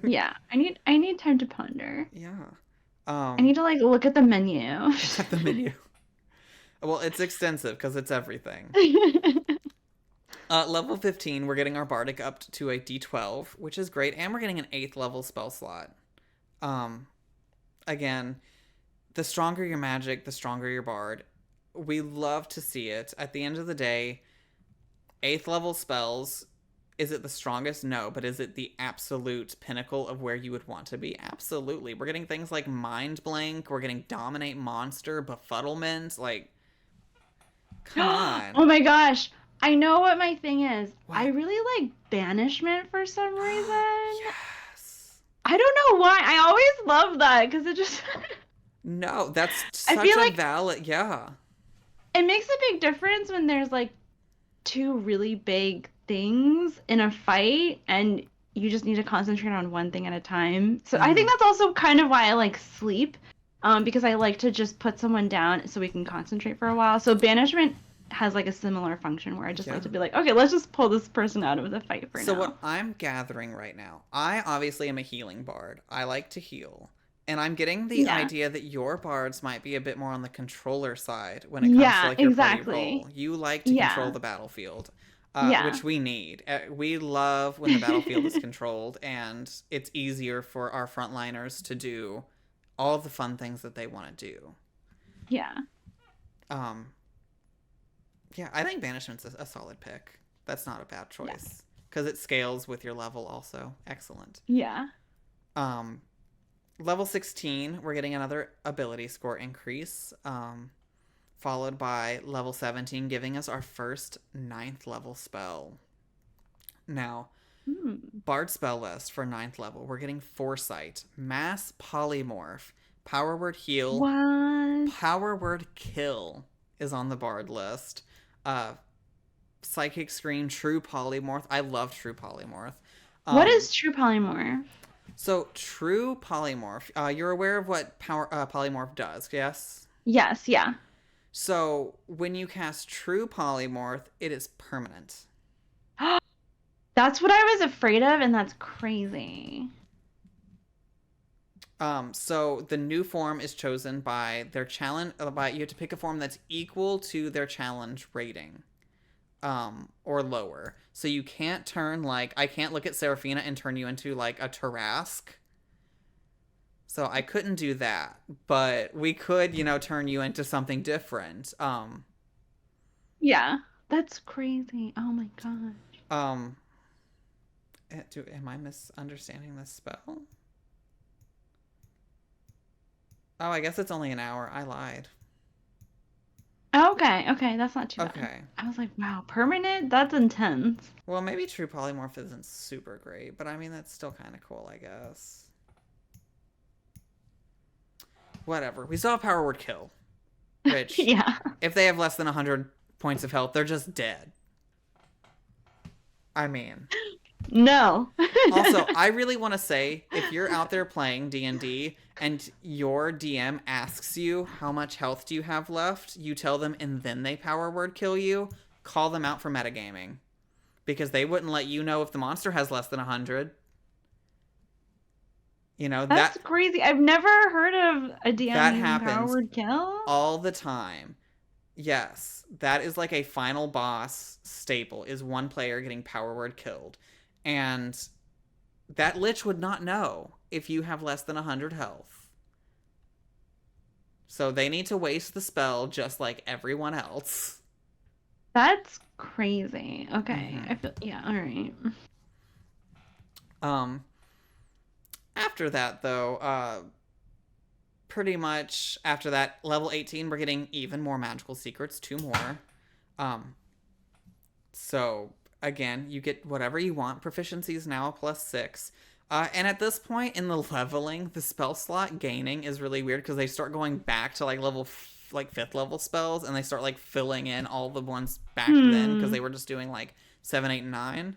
Yeah. I need time to ponder. Yeah. I need to like look at the menu. Look at the menu. Well, it's extensive because it's everything. Level 15, we're getting our Bardic up to a D12, which is great, and we're getting an 8th level spell slot. Um, Again, the stronger your magic, the stronger your Bard. We love to see it. At the end of the day, 8th level spells, is it the strongest? No, but is it the absolute pinnacle of where you would want to be? Absolutely. We're getting things like Mind Blank, we're getting Dominate Monster, Befuddlement, like, come on. Oh my gosh. I know what my thing is. I What? really like banishment for some reason. Yes. I don't know why. I always love that because it just No, that's I such feel a like valid, yeah. it makes a big difference when there's like two really big things in a fight and you just need to concentrate on one thing at a time. So I think Mm-hmm. that's also kind of why I like sleep, because I like to just put someone down so we can concentrate for a while. So banishment has like a similar function where I just Yeah. like to be like, okay, let's just pull this person out of the fight for So now. what I'm gathering right now, I obviously am a healing bard. I like to heal. And I'm getting the Yeah. idea that your bards might be a bit more on the controller side when it comes to Yeah, like your party exactly. role. You like to control Yeah. the battlefield, Yeah. which we need. We love when the battlefield is controlled and it's easier for our frontliners to do all of the fun things that they want to do. Yeah. Um, yeah, I think banishment's a solid pick. That's not a bad Yeah. choice because it scales with your level also. Excellent. Yeah. Um, Level 16, we're getting another ability score increase, followed by level 17, giving us our first 9th level spell. Now, Hmm. Bard spell list for 9th level, we're getting Foresight, Mass Polymorph, Power Word Heal, What? Power Word Kill is on the Bard list. Uh, Psychic Scream, True Polymorph. I love True Polymorph. What Um, is true polymorph? So, True Polymorph, you're aware of what power Polymorph does, yes? Yes, yeah. So, when you cast True Polymorph, it is permanent. That's what I was afraid of, and that's crazy. So the new form is chosen by their challenge. By you have to pick a form that's equal to their challenge rating, or lower. So you can't turn like I can't look at Seraphina and turn you into like a Tarask. So I couldn't do that, but we could, turn you into something different. Yeah, that's crazy. Oh my gosh. Um, am I misunderstanding this spell? Oh, I guess it's only an hour. I lied. Okay, okay, that's not too bad. Okay. I was like, wow, permanent? That's intense. Well, maybe True Polymorph isn't super great, but I mean, that's still kind of cool, I guess. Whatever. We still have Power Word Kill, which, Yeah. if they have less than 100 points of health, they're just dead. I mean. No. Also, I really want to say, if you're out there playing D&D and your DM asks you how much health do you have left, you tell them and then they Power Word Kill you, call them out for metagaming. Because they wouldn't let you know if the monster has less than 100. That's That crazy. I've never heard of a DM that using power happens word kill. all the time. Yes, that is like a final boss staple is one player getting power word killed. And that lich would not know if you have less than 100 health. So they need to waste the spell just like everyone else. That's crazy. Okay. I Mm-hmm. feel, yeah, all right. Um After that though, pretty much after that level 18 we're getting even more magical secrets, two more. Um So again, you get whatever you want. Proficiency is now a +6. And at this point in the leveling, the spell slot gaining is really weird because they start going back to like like 5th level spells, and they start like filling in all the ones back then because Hmm. they were just doing like 7, 8, and 9.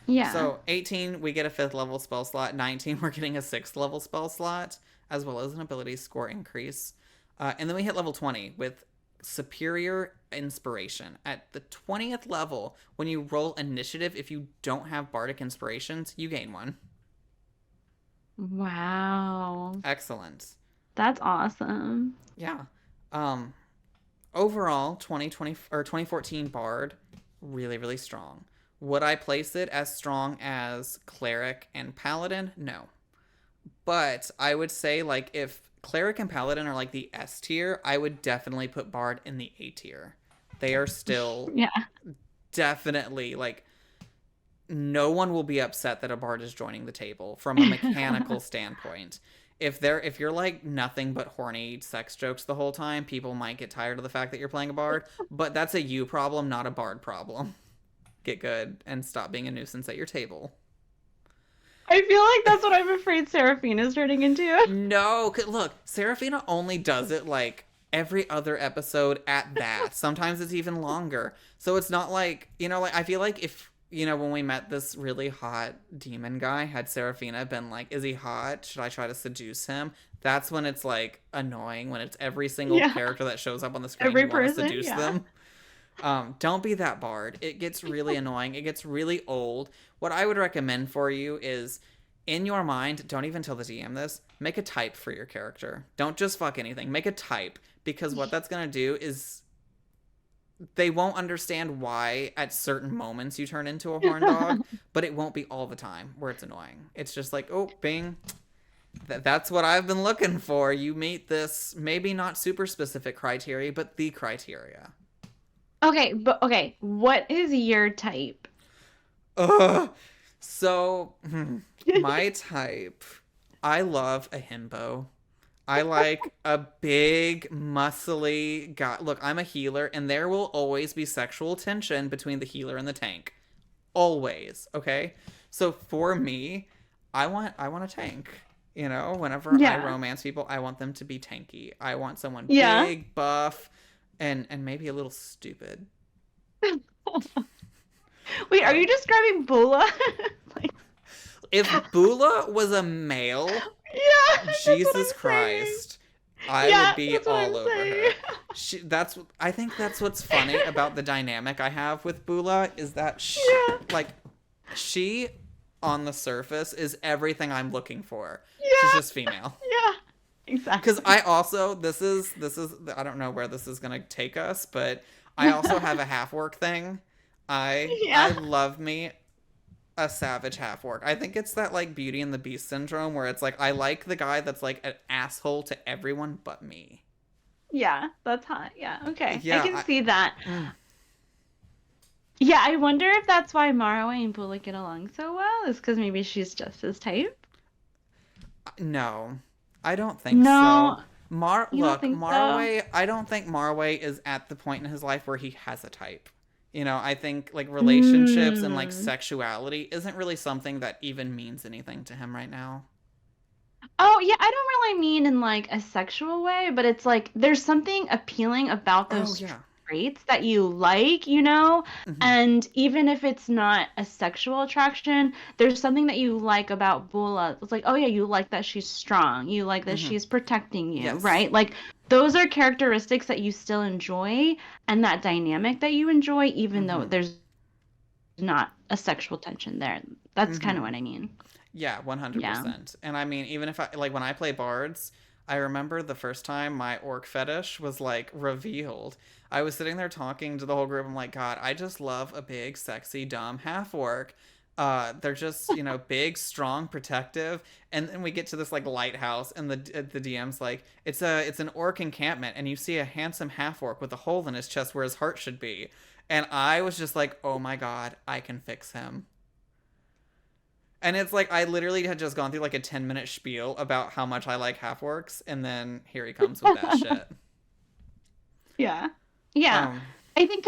Yeah. So 18, we get a 5th level spell slot. 19, we're getting a 6th level spell slot, as well as an ability score increase. And then we hit level 20 with Superior Inspiration. At the 20th level, when you roll initiative, if you don't have Bardic Inspirations, you gain one. Wow. Excellent. That's awesome. Yeah. Um, Overall, 2020 or 2014 Bard, really, really strong. Would I place it as strong as Cleric and Paladin? No. But I would say, like, if Cleric and Paladin are like the S tier, I would definitely put Bard in the A tier. They are still Yeah. definitely, like, no one will be upset that a Bard is joining the table from a mechanical standpoint. If you're like nothing but horny sex jokes the whole time, people might get tired of the fact that you're playing a Bard, but that's a you problem, not a Bard problem. Get good and stop being a nuisance at your table. I feel like that's what I'm afraid Seraphina's turning into. No, look, Serafina only does it like every other episode at that. Sometimes it's even longer. So it's not like, like I feel like if, when we met this really hot demon guy, had Serafina been like, is he hot? Should I try to seduce him? That's when it's like annoying, when it's every single Yeah. character that shows up on the screen, Every you want to person, seduce yeah. them. Don't be that Bard. It gets really annoying. It gets really old. What I would recommend for you is, in your mind, don't even tell the DM this, make a type for your character. Don't just fuck anything. Make a type, because what that's going to do is they won't understand why at certain moments you turn into a horn dog, but it won't be all the time where it's annoying. It's just like, oh, bing. That's what I've been looking for. You meet this, maybe not super specific criteria, but the criteria. Okay, what is your type? Ugh. So, my type, I love a himbo. I like a big, muscly guy. Look, I'm a healer, and there will always be sexual tension between the healer and the tank. Always, okay? So for me, I want a tank. Whenever I romance people, I want them to be tanky. I want someone big, buff, and maybe a little stupid. Wait, are you describing Bula? If Bula was a male, Jesus Christ, I would be all over her. I think that's what's funny about the dynamic I have with Bula, is that she on the surface is everything I'm looking for. Yeah. She's just female. Yeah. Exactly. Because I also, this is I don't know where this is gonna take us, but I also have a half orc thing. I love me a savage half orc. I think it's that like Beauty and the Beast syndrome, where it's like I like the guy that's like an asshole to everyone but me. Yeah, that's hot. Yeah, okay. Yeah, I can see that. Yeah, I wonder if that's why Marway and Bula get along so well. Is because maybe she's just his type? No, I don't think no, so. Marway, so? I don't think Marway is at the point in his life where he has a type. I think like relationships and like sexuality isn't really something that even means anything to him right now. Oh, yeah, I don't really mean in like a sexual way, but it's like there's something appealing about those traits that you like, And even if it's not a sexual attraction, there's something that you like about Bula. It's like, oh yeah, you like that she's strong. You like that she's protecting you, right? Like those are characteristics that you still enjoy, and that dynamic that you enjoy, even though there's not a sexual tension there. That's kind of what I mean. Yeah, 100%. And I mean, even if when I play Bards, I remember the first time my orc fetish was like revealed. I was sitting there talking to the whole group. I'm like, God, I just love a big, sexy, dumb half orc. They're just, big, strong, protective. And then we get to this like lighthouse, and the DM's like, it's an orc encampment, and you see a handsome half orc with a hole in his chest where his heart should be. And I was just like, oh my God, I can fix him. And it's like, I literally had just gone through like a 10-minute spiel about how much I like half orcs, and then here he comes with that shit. Yeah. Yeah. I think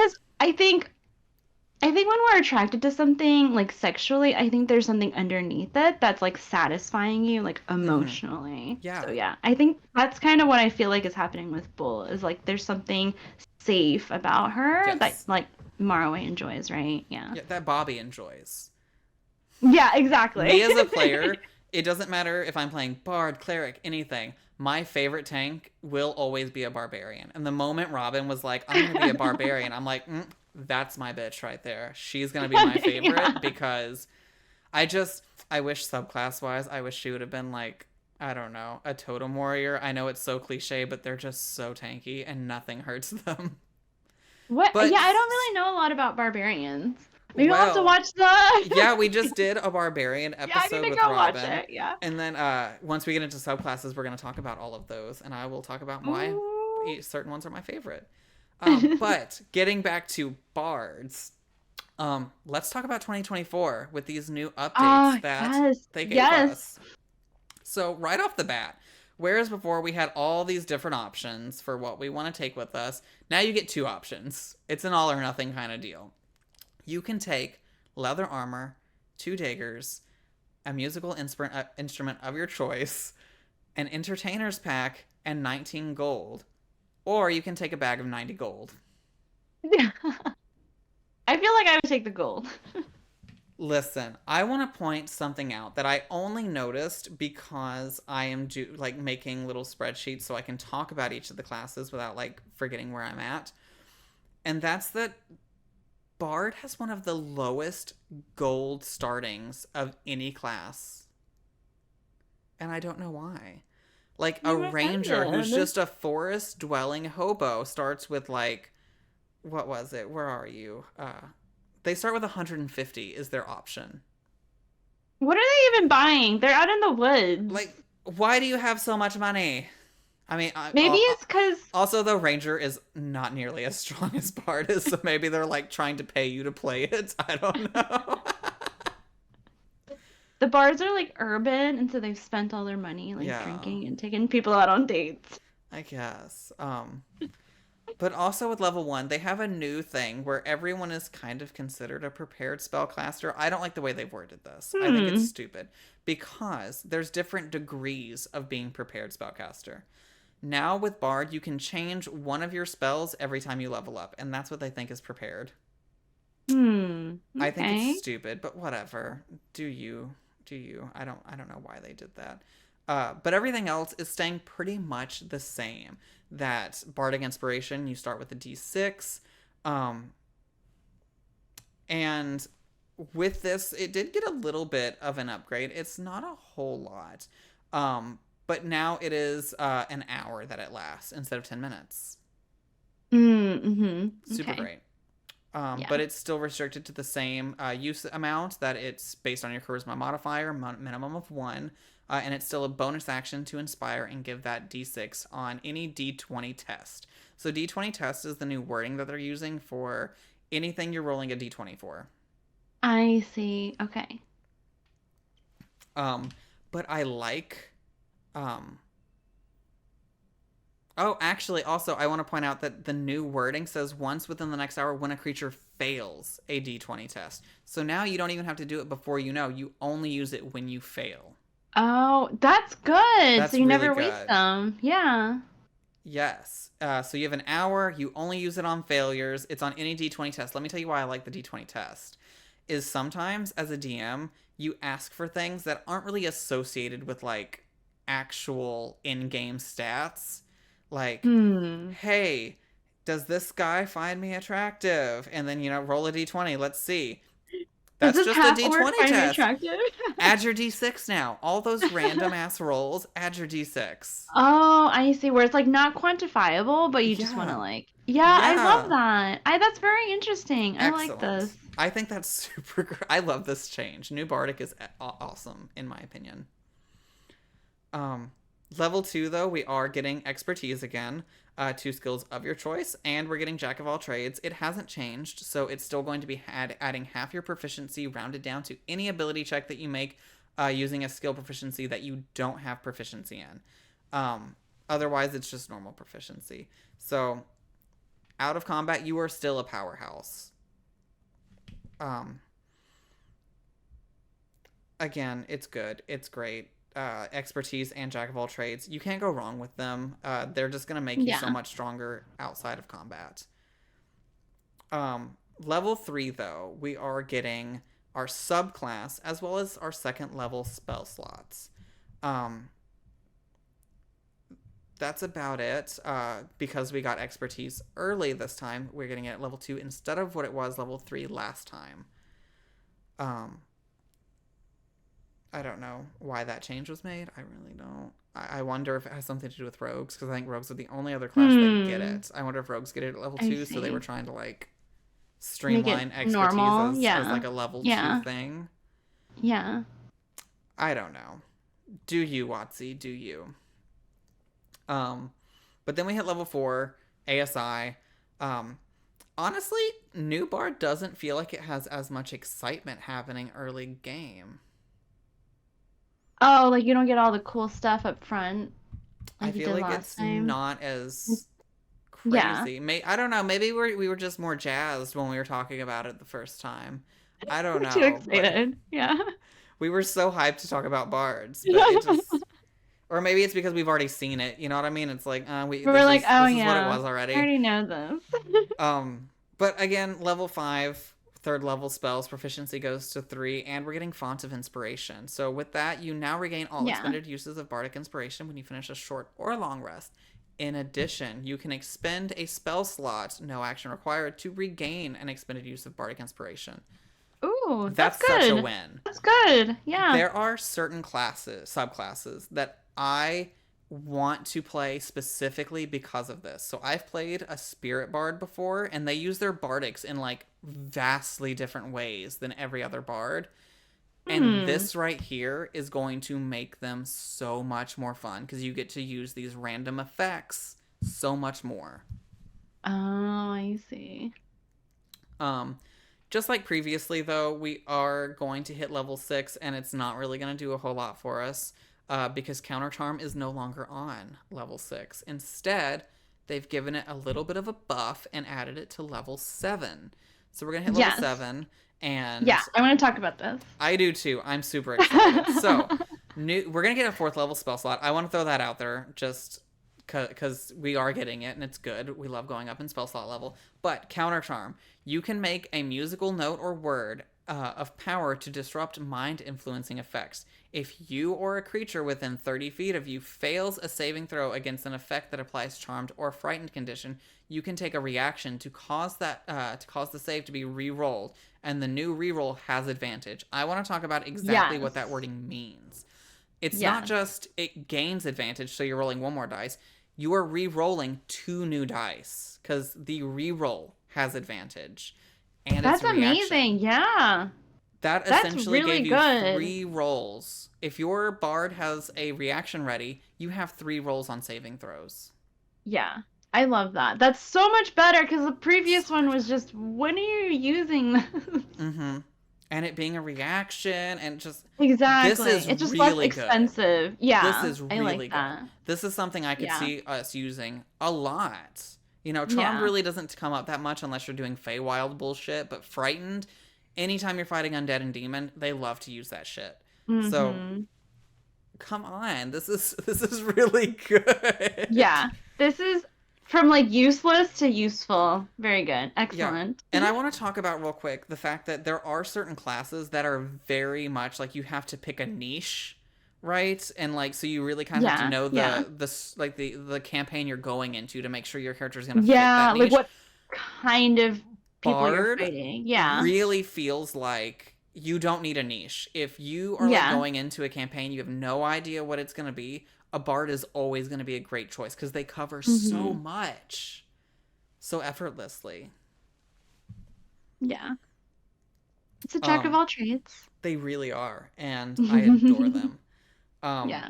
when we're attracted to something like sexually, I think there's something underneath it that's like satisfying you like emotionally. Yeah. So yeah, I think that's kind of what I feel like is happening with Bull, is like there's something safe about her that like Morrowind enjoys, right? Yeah. Yeah, that Bobby enjoys. Yeah, exactly. Me as a player, it doesn't matter if I'm playing Bard, Cleric, anything. My favorite tank will always be a Barbarian. And the moment Robin was like, I'm going to be a Barbarian, I'm like, that's my bitch right there. She's going to be my favorite Yeah. because I wish subclass wise, I wish she would have been like, I don't know, a Totem Warrior. I know it's so cliche, but they're just so tanky and nothing hurts them. What? Yeah, But, I don't really know a lot about barbarians. Maybe I'll have to well, watch the. yeah, we just did a Barbarian Yeah, I need episode to with go watch Robin. it. Yeah. And then once we get into subclasses, we're going to talk about all of those. And I will talk about why Ooh. certain ones are my favorite. But getting back to Bards, let's talk about 2024 with these new updates Ah, that yes, they gave yes. us. So, right off the bat, whereas before we had all these different options for what we want to take with us, now you get two options. It's an all or nothing kind of deal. You can take leather armor, 2 daggers, a musical instrument of your choice, an entertainer's pack, and 19 gold. Or you can take a bag of 90 gold. I feel like I would take the gold. Listen, I want to point something out that I only noticed because I am making little spreadsheets so I can talk about each of the classes without like forgetting where I'm at. And that's that Bard has one of the lowest gold startings of any class. And I don't know why. Like a ranger who's just a forest dwelling hobo starts with like, what was it? Where are you? They start with 150 is their option. What are they even buying? They're out in the woods. Like, why do you have so much money? I mean, Maybe it's because also the ranger is not nearly as strong as Bard is, so maybe they're like trying to pay you to play it. I don't know. the bars are like urban, and so they've spent all their money like Yeah, drinking and taking people out on dates. I guess. But also with level 1, they have a new thing where everyone is kind of considered a prepared spellcaster. I don't like the way they've worded this. I think it's stupid because there's different degrees of being prepared spellcaster. Now with Bard, you can change one of your spells every time you level up, and that's what they think is prepared. Okay. I think it's stupid, but whatever. Do you? I don't know why they did that. But everything else is staying pretty much the same. That Bardic Inspiration, you start with a D6. And with this, it did get a little bit of an upgrade. It's not a whole lot. But now it is an hour that it lasts instead of 10 minutes. Super great. Yeah. But it's still restricted to the same use amount, that it's based on your charisma modifier, minimum of 1. And it's still a bonus action to inspire and give that d6 on any d20 test. So d20 test is the new wording that they're using for anything you're rolling a d20 for. I see. Okay. But I like... Oh, actually, also, I want to point out that the new wording says once within the next hour when a creature fails a d20 test. So now you don't even have to do it before you know. You only use it when you fail. Oh, that's good. That's so you really never good. waste them. Yeah. Yes. So you have an hour. You only use it on failures. It's on any d20 test. Let me tell you why I like the d20 test. Is sometimes, as a DM, you ask for things that aren't really associated with, like, actual in-game stats. Like, hey, does this guy find me attractive? And then, roll a d20. Let's see. That's just a d20 test. Add your d6 now. All those random ass rolls, add your d6. Oh, I see. Where it's like not quantifiable, but you just want to like. Yeah, I love that. That's very interesting. I like this. I think that's super great. I love this change. New Bardic is awesome, in my opinion. Level 2, though, we are getting expertise again. 2 skills of your choice, and we're getting Jack of all trades. It hasn't changed, so it's still going to be adding half your proficiency rounded down to any ability check that you make using a skill proficiency that you don't have proficiency in. Otherwise, it's just normal proficiency. So, out of combat, you are still a powerhouse. Again, it's good. It's great. Expertise and Jack of all trades. You can't go wrong with them. They're just going to make you so much stronger outside of combat. Level 3, though, we are getting our subclass as well as our second level spell slots. Um, that's about it. Because we got expertise early this time, we're getting it at level 2 instead of what it was level 3 last time. Um, I don't know why that change was made. I really don't. I wonder if it has something to do with rogues, because I think rogues are the only other class that get Hmm. it. I wonder if rogues get it at level I 2, so they were see. trying to like Make it streamline expertise normal. as Yeah. like a level 2 Yeah. thing. Yeah. I don't know. Do you, Watsy? Do you? Um, but then we hit level 4, ASI. Um, honestly, New Bard doesn't feel like it has as much excitement happening early game. Oh, like you don't get all the cool stuff up front I like you feel did like last it's time. not as Yeah. crazy. I don't know. Maybe we were just more jazzed when we were talking about it the first time. I don't We're too know, but excited. Yeah. we were so hyped to talk about bards, but it just, or maybe it's because we've already seen it. You know what I mean? It's like we We were like, oh this is what it yeah, was I already. already know this. But again, level 5, third level spells proficiency goes to 3, and we're getting font of inspiration. So with that, you now regain all Yeah. expended uses of bardic inspiration when you finish a short or long rest. In addition, you can expend a spell slot, no action required, to regain an expended use of bardic inspiration. Ooh, that's That's such a good. win. That's good. Yeah. There are certain classes, subclasses, that I want to play specifically because of this. So I've played a spirit bard before, and they use their bardics in like vastly different ways than every other bard. And Hmm. this right here is going to make them so much more fun because you get to use these random effects so much more. Oh, I see. Um, just like previously, though, we are going to hit level 6, and it's not really going to do a whole lot for us because Counter Charm is no longer on level 6. Instead, they've given it a little bit of a buff and added it to level 7. So we're going to hit level Yes. 7, Yeah, and I want to talk about this. I do too. I'm super excited. So, we're going to get a 4th level spell slot. I want to throw that out there just because we are getting it and it's good. We love going up in spell slot level. But Counter Charm, you can make a musical note or word of power to disrupt mind influencing effects. If you or a creature within 30 feet of you fails a saving throw against an effect that applies charmed or frightened condition, you can take a reaction to cause the save to be re-rolled, and the new re-roll has advantage. I want to talk about exactly what that Yes. wording means. It's not Yes. just it gains advantage, so you're rolling one more dice. You are re-rolling 2 new dice because the re-roll has advantage, and it's That's a reaction. amazing. Yeah. That That's essentially really gave you good. 3 rolls. If your bard has a reaction ready, you have 3 rolls on saving throws. Yeah. I love that. That's so much better because the previous So one much was better. just, when are you using this? Mm-hmm. And it being a reaction, and just, this Exactly. is It's just less really good. expensive. This Yeah. is I like really good. that. This is something I could Yeah. see us using a lot. Charmed Yeah. really doesn't come up that much unless you're doing Feywild bullshit, but Frightened, anytime you're fighting undead and demon, they love to use that shit. So, Mm-hmm. come on. This is really good. Yeah. This is from like useless to useful. Very good. Yeah. Excellent. And I want to talk about real quick the fact that there are certain classes that are very much like you have to pick a niche, right? And like so you really kind of have to Yeah. know Yeah. the campaign you're going into to make sure your character is going to fit that Yeah. Like niche. what kind of people you're Bard fighting. Yeah. really feels like you don't need a niche. If you are like Yeah. going into a campaign, you have no idea what it's going to be, a bard is always going to be a great choice because they cover so Mm-hmm. much so effortlessly. Yeah. It's a jack of Um all trades. they really are, and I adore them. Um Yeah.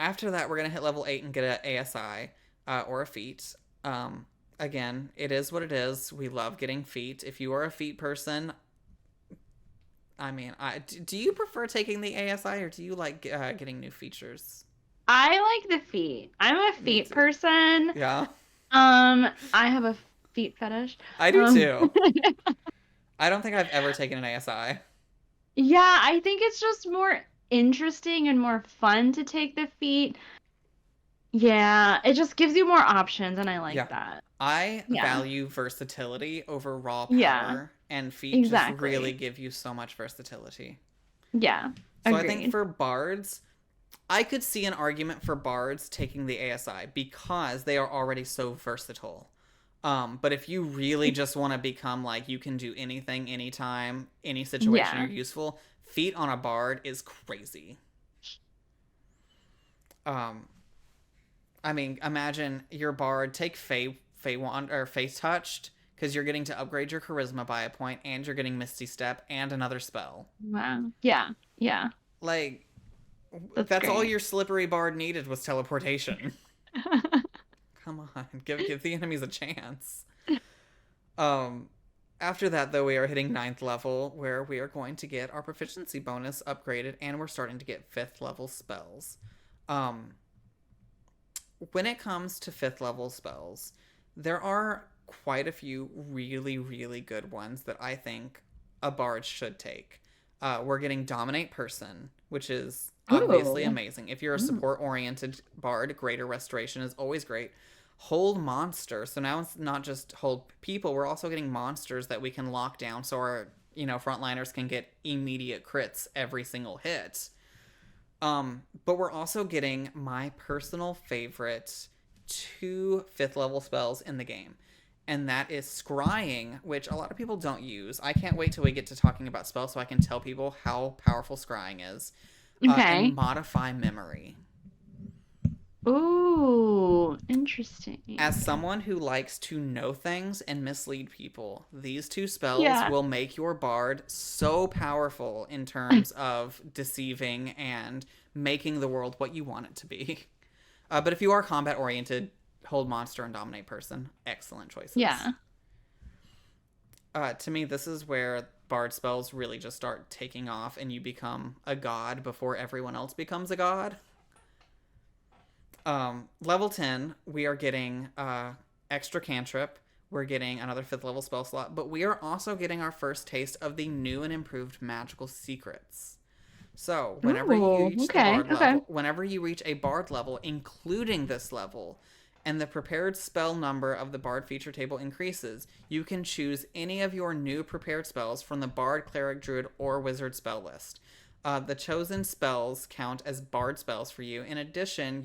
After that, we're going to hit level 8 and get an ASI or a feat. Again, it is what it is. We love getting feat. If you are a feat person, I mean, do you prefer taking the ASI, or do you like getting new features? I like the feet. I'm a Me feet too. person. Yeah, I have a feet fetish. I do Um, too. I don't think I've ever taken an ASI. yeah, I think it's just more interesting and more fun to take the feet. Yeah, it just gives you more options, and I like Yeah. that. I Yeah. value versatility over raw Yeah. power, and feat just really Exactly. give you so much versatility. Yeah. So I think Agreed. for bards, I could see an argument for bards taking the ASI because they are already so versatile. But if you really just want to become like you can do anything, anytime, any situation Yeah. you're useful, feat on a bard is crazy. Um, I mean, imagine your bard take Fey wand or Face touched because you're getting to upgrade your charisma by a point, and you're getting Misty Step and another spell. Wow. Yeah. Yeah. Like That's that's all great. your slippery bard needed was teleportation. Come on, give the enemies a chance. Um, After that, though, we are hitting ninth level, where we are going to get our proficiency bonus upgraded, and we're starting to get fifth level spells. Um, when it comes to fifth level spells, there are quite a few really, really good ones that I think a bard should take. We're getting Dominate Person, which is obviously Ooh. amazing. If you're a Mm. support oriented bard, Greater Restoration is always great. Hold Monster. So now it's not just hold people, we're also getting monsters that we can lock down so our frontliners can get immediate crits every single hit. But we're also getting my personal favorite two fifth level spells in the game. And that is scrying, which a lot of people don't use. I can't wait till we get to talking about spells so I can tell people how powerful scrying is. And Okay. modify memory. Ooh, As interesting. someone who likes to know things and mislead people, these two spells Yeah. will make your bard so powerful in terms of deceiving and making the world what you want it to be. But if you are combat oriented, hold monster and dominate person. Excellent choices. Yeah. To me, this is where bard spells really just start taking off and you become a god before everyone else becomes a god. Level 10, we are getting extra cantrip. We're getting another fifth level spell slot, but we are also getting our first taste of the new and improved magical secrets. So, Ooh, okay. Okay. whenever you reach a bard level, including this level, and the prepared spell number of the bard feature table increases, you can choose any of your new prepared spells from the bard, cleric, druid, or wizard spell list. The chosen spells count as bard spells for you. In addition,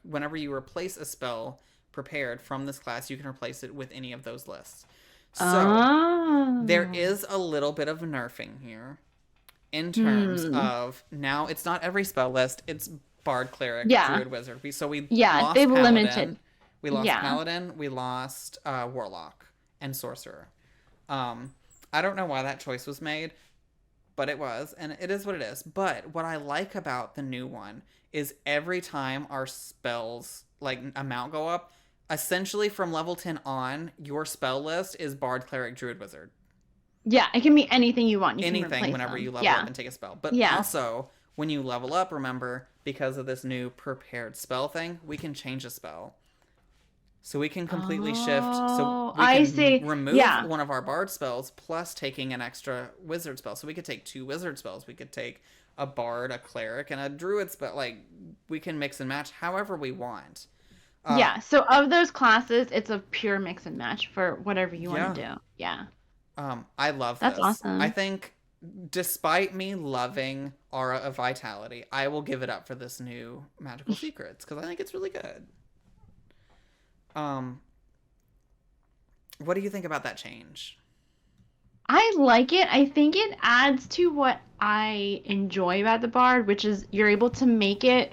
whenever you replace a spell prepared from this class, you can replace it with any of those lists. So, there Oh. is a little bit of nerfing here in terms Hmm. of now it's not every spell list, it's bard, cleric, Yeah. druid, wizard. So we Yeah, lost they've limited. paladin, Yeah. we lost warlock and sorcerer. I don't know why that choice was made, but it was, and it is what it is. But what I like about the new one is every time our spells like amount go up, essentially from level 10 on, your spell list is bard, cleric, druid, wizard. Yeah, it can be anything you want. You can Anything replace whenever you them. level up Yeah. and take a spell. But Yeah. also, when you level up, remember, because of this new prepared spell thing, we can change a spell. So we can completely shift. So Oh, we I can see. remove Yeah. one of our bard spells plus taking an extra wizard spell. So we could take two wizard spells. We could take a bard, a cleric, and a druid spell. Like, we can mix and match however we want. Uh, Yeah. So of those classes, it's a pure mix and match for whatever you want to yeah. do. Yeah. I love That's this. I awesome. think, despite me loving Aura of Vitality, I will give it up for this new Magical Secrets because I think it's really good. Um, what do you think about that change? I like it. I think it adds to what I enjoy about the Bard, which is you're able to make it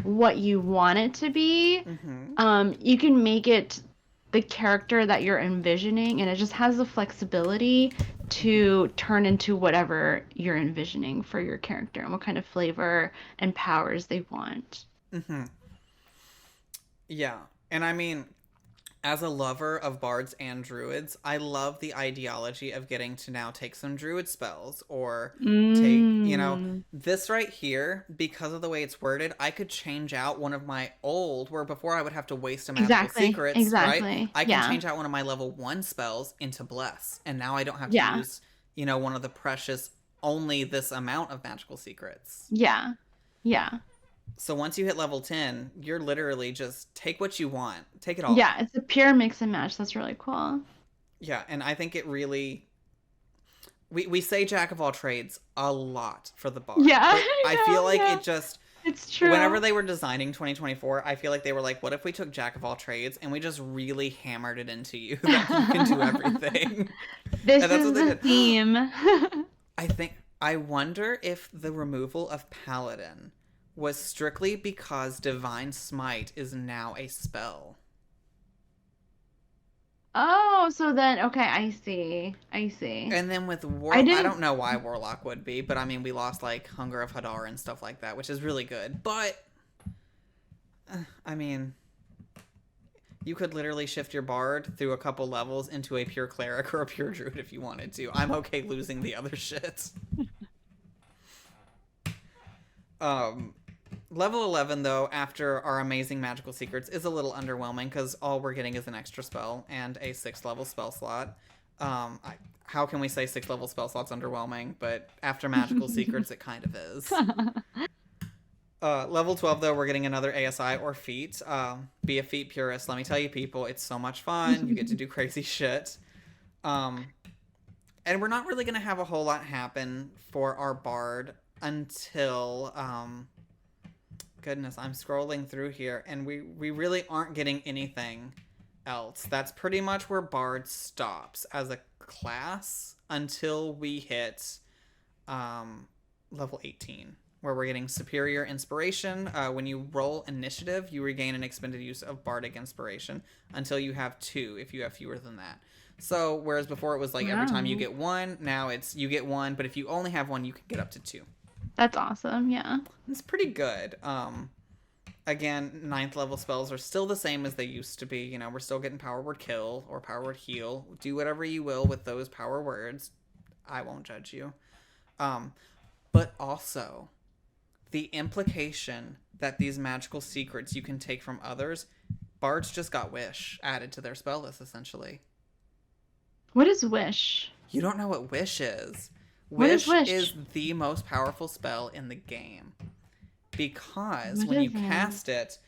what you want it to be. Mm-hmm. You can make it the character that you're envisioning, and it just has the flexibility to turn into whatever you're envisioning for your character and what kind of flavor and powers they want. Mm-hmm. Yeah, and I mean, as a lover of bards and druids, I love the ideology of getting to now take some druid spells or take, Mm. this right here, because of the way it's worded, I could change out one of my old, where before I would have to waste a magical Exactly. secrets, right? Exactly. I can Yeah. change out one of my level 1 spells into bless, and now I don't have to Yeah. use, one of the precious only this amount of magical secrets. Yeah. Yeah. So once you hit level 10, you're literally just take what you want, take it all. Yeah, it's a pure mix and match. That's really cool. Yeah, and I think it really we say jack of all trades a lot for the bard, Yeah, but I feel I know, like yeah. it just It's whenever true. they were designing 2024, I feel like they were like, what if we took jack of all trades and we just really hammered it into you that you can do everything? And This that's what is they the did. theme. I wonder if the removal of paladin was strictly because divine smite is now a spell. Oh, so then, okay, I see. I see. And then with I war, I didn't. don't know why warlock would be, but I mean, we lost like hunger of Hadar and stuff like that, which is really good. But I mean, you could literally shift your bard through a couple levels into a pure cleric or a pure druid if you wanted to. I'm okay losing the other shit. Um, Level 11, though, after our amazing magical secrets, is a little underwhelming because all we're getting is an extra spell and a 6th level spell slot. How can we say 6th level spell slot's underwhelming? But after magical secrets, it kind of is. Level 12, though, we're getting another ASI or feat. Be a feat purist. Let me tell you, people, it's so much fun. You get to do crazy shit. Um, and we're not really going to have a whole lot happen for our bard until goodness, I'm scrolling through here and we really aren't getting anything else. That's pretty much where bard stops as a class until we hit level 18, where we're getting superior inspiration. When you roll initiative, you regain an expended use of bardic inspiration until you have 2 if you have fewer than that. So whereas before it was like every time you Wow. get 1, now it's you get 1, but if you only have 1, you can get up to 2. That's awesome. Yeah. It's pretty good. Again, 9th level spells are still the same as they used to be. You know, we're still getting power word kill or power word heal. Do whatever you will with those power words. I won't judge you. Um, but also the implication that these magical secrets you can take from others, bards just got wish added to their spell list essentially. What is wish? You don't know what wish is. What is Wish is wish? the most powerful spell in the game because What when you is it? cast it,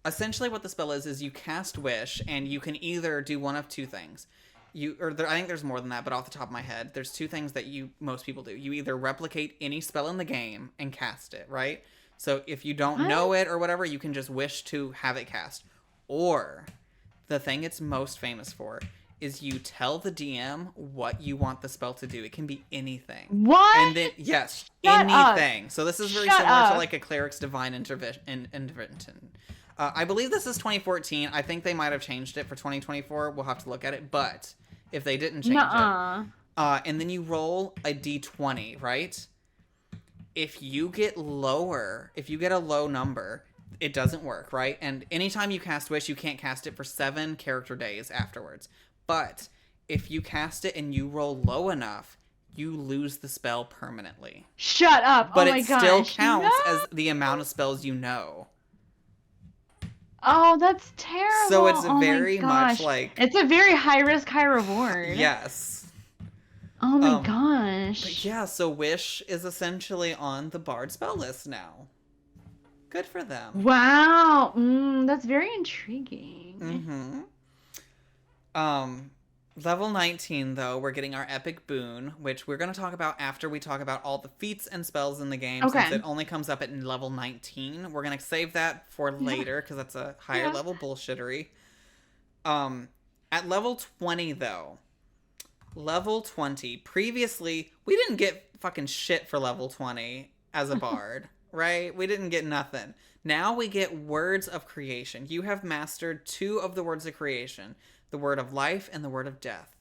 essentially what the spell is you cast wish and you can either do one of two things. I think there's more than that, but off the top of my head, there's two things that most people do. You either replicate any spell in the game and cast it, right? So if you don't What? know it or whatever, you can just wish to have it cast. Or the thing it's most famous for is you tell the DM what you want the spell to do. It can be anything. And then, What? yes, Shut up. anything. So this is very Shut similar to up. like a cleric's divine intervention. I believe this is 2014. I think they might have changed it for 2024. We'll have to look at it. But if they didn't change it, Nuh-uh. and then you roll a d20, right? If you get lower, if you get a low number, it doesn't work, right? And anytime you cast Wish, you can't cast it for 7 character days afterwards. But if you cast it and you roll low enough, you lose the spell permanently. Shut up. Oh But my it still gosh. No. counts as the amount of spells you know. Oh, that's So terrible. it's Oh my very much gosh. like, It's a very high risk, high reward. yes. Oh my Um, but gosh. yeah, so Wish is essentially on the Bard spell list now. Good for them. Wow. That's very intriguing. Mm-hmm. Um, Level 19, though, we're getting our epic boon, which we're going to talk about after we talk about all the feats and spells in the game, since Okay. it only comes up at level 19. We're going to save that for Yeah. later, because that's a higher Yeah. level bullshittery. At level 20, though, level 20, previously, we didn't get fucking shit for level 20 as a bard, right? We didn't get nothing. Now we get words of creation. You have mastered 2 of the words of creation, the word of life and the word of death.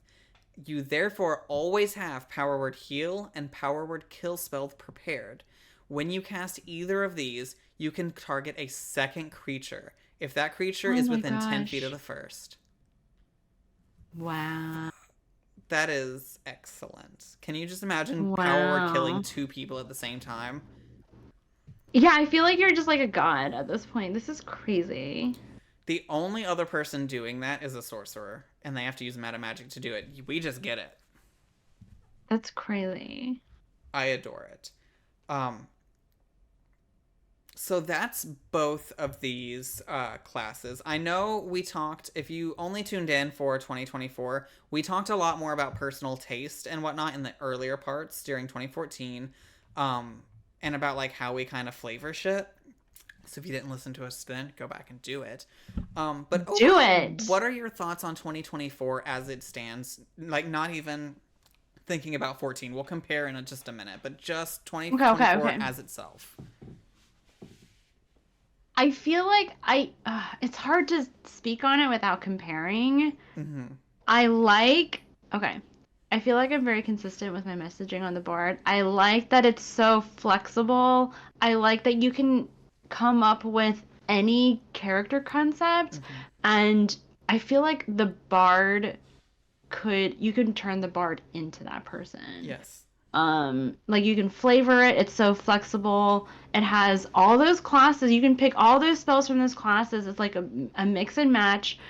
You therefore always have power word heal and power word kill spells prepared. When you cast either of these, you can target a second creature if that creature Oh is my within 10 feet of gosh. the first. Wow. That is excellent. Can you just imagine power word killing Wow. 2 people at the same time? Yeah, I feel like you're just like a god at this point. This is crazy. The only other person doing that is a sorcerer, and they have to use meta magic to do it. We just get it. That's crazy. I adore it. Um, So that's both of these classes. I know we talked, if you only tuned in for 2024, we talked a lot more about personal taste and whatnot in the earlier parts during 2014, um, and about like how we kind of flavor shit. So if you didn't listen to us then, go back and do it. But Do overall, it. what are your thoughts on 2024 as it stands? Like, not even thinking about 14. We'll compare in just a minute, but just Okay, okay, 2024 okay. as itself. I feel like it's hard to speak on it without comparing. Mm-hmm. I like, okay. I feel like I'm very consistent with my messaging on the board. I like that it's so flexible. I like that you can come up with any character concept, Mm-hmm. and I feel like the bard you can turn the bard into that person. Yes. Like you can flavor it. It's so flexible. It has all those classes. You can pick all those spells from those classes. It's like a mix and match.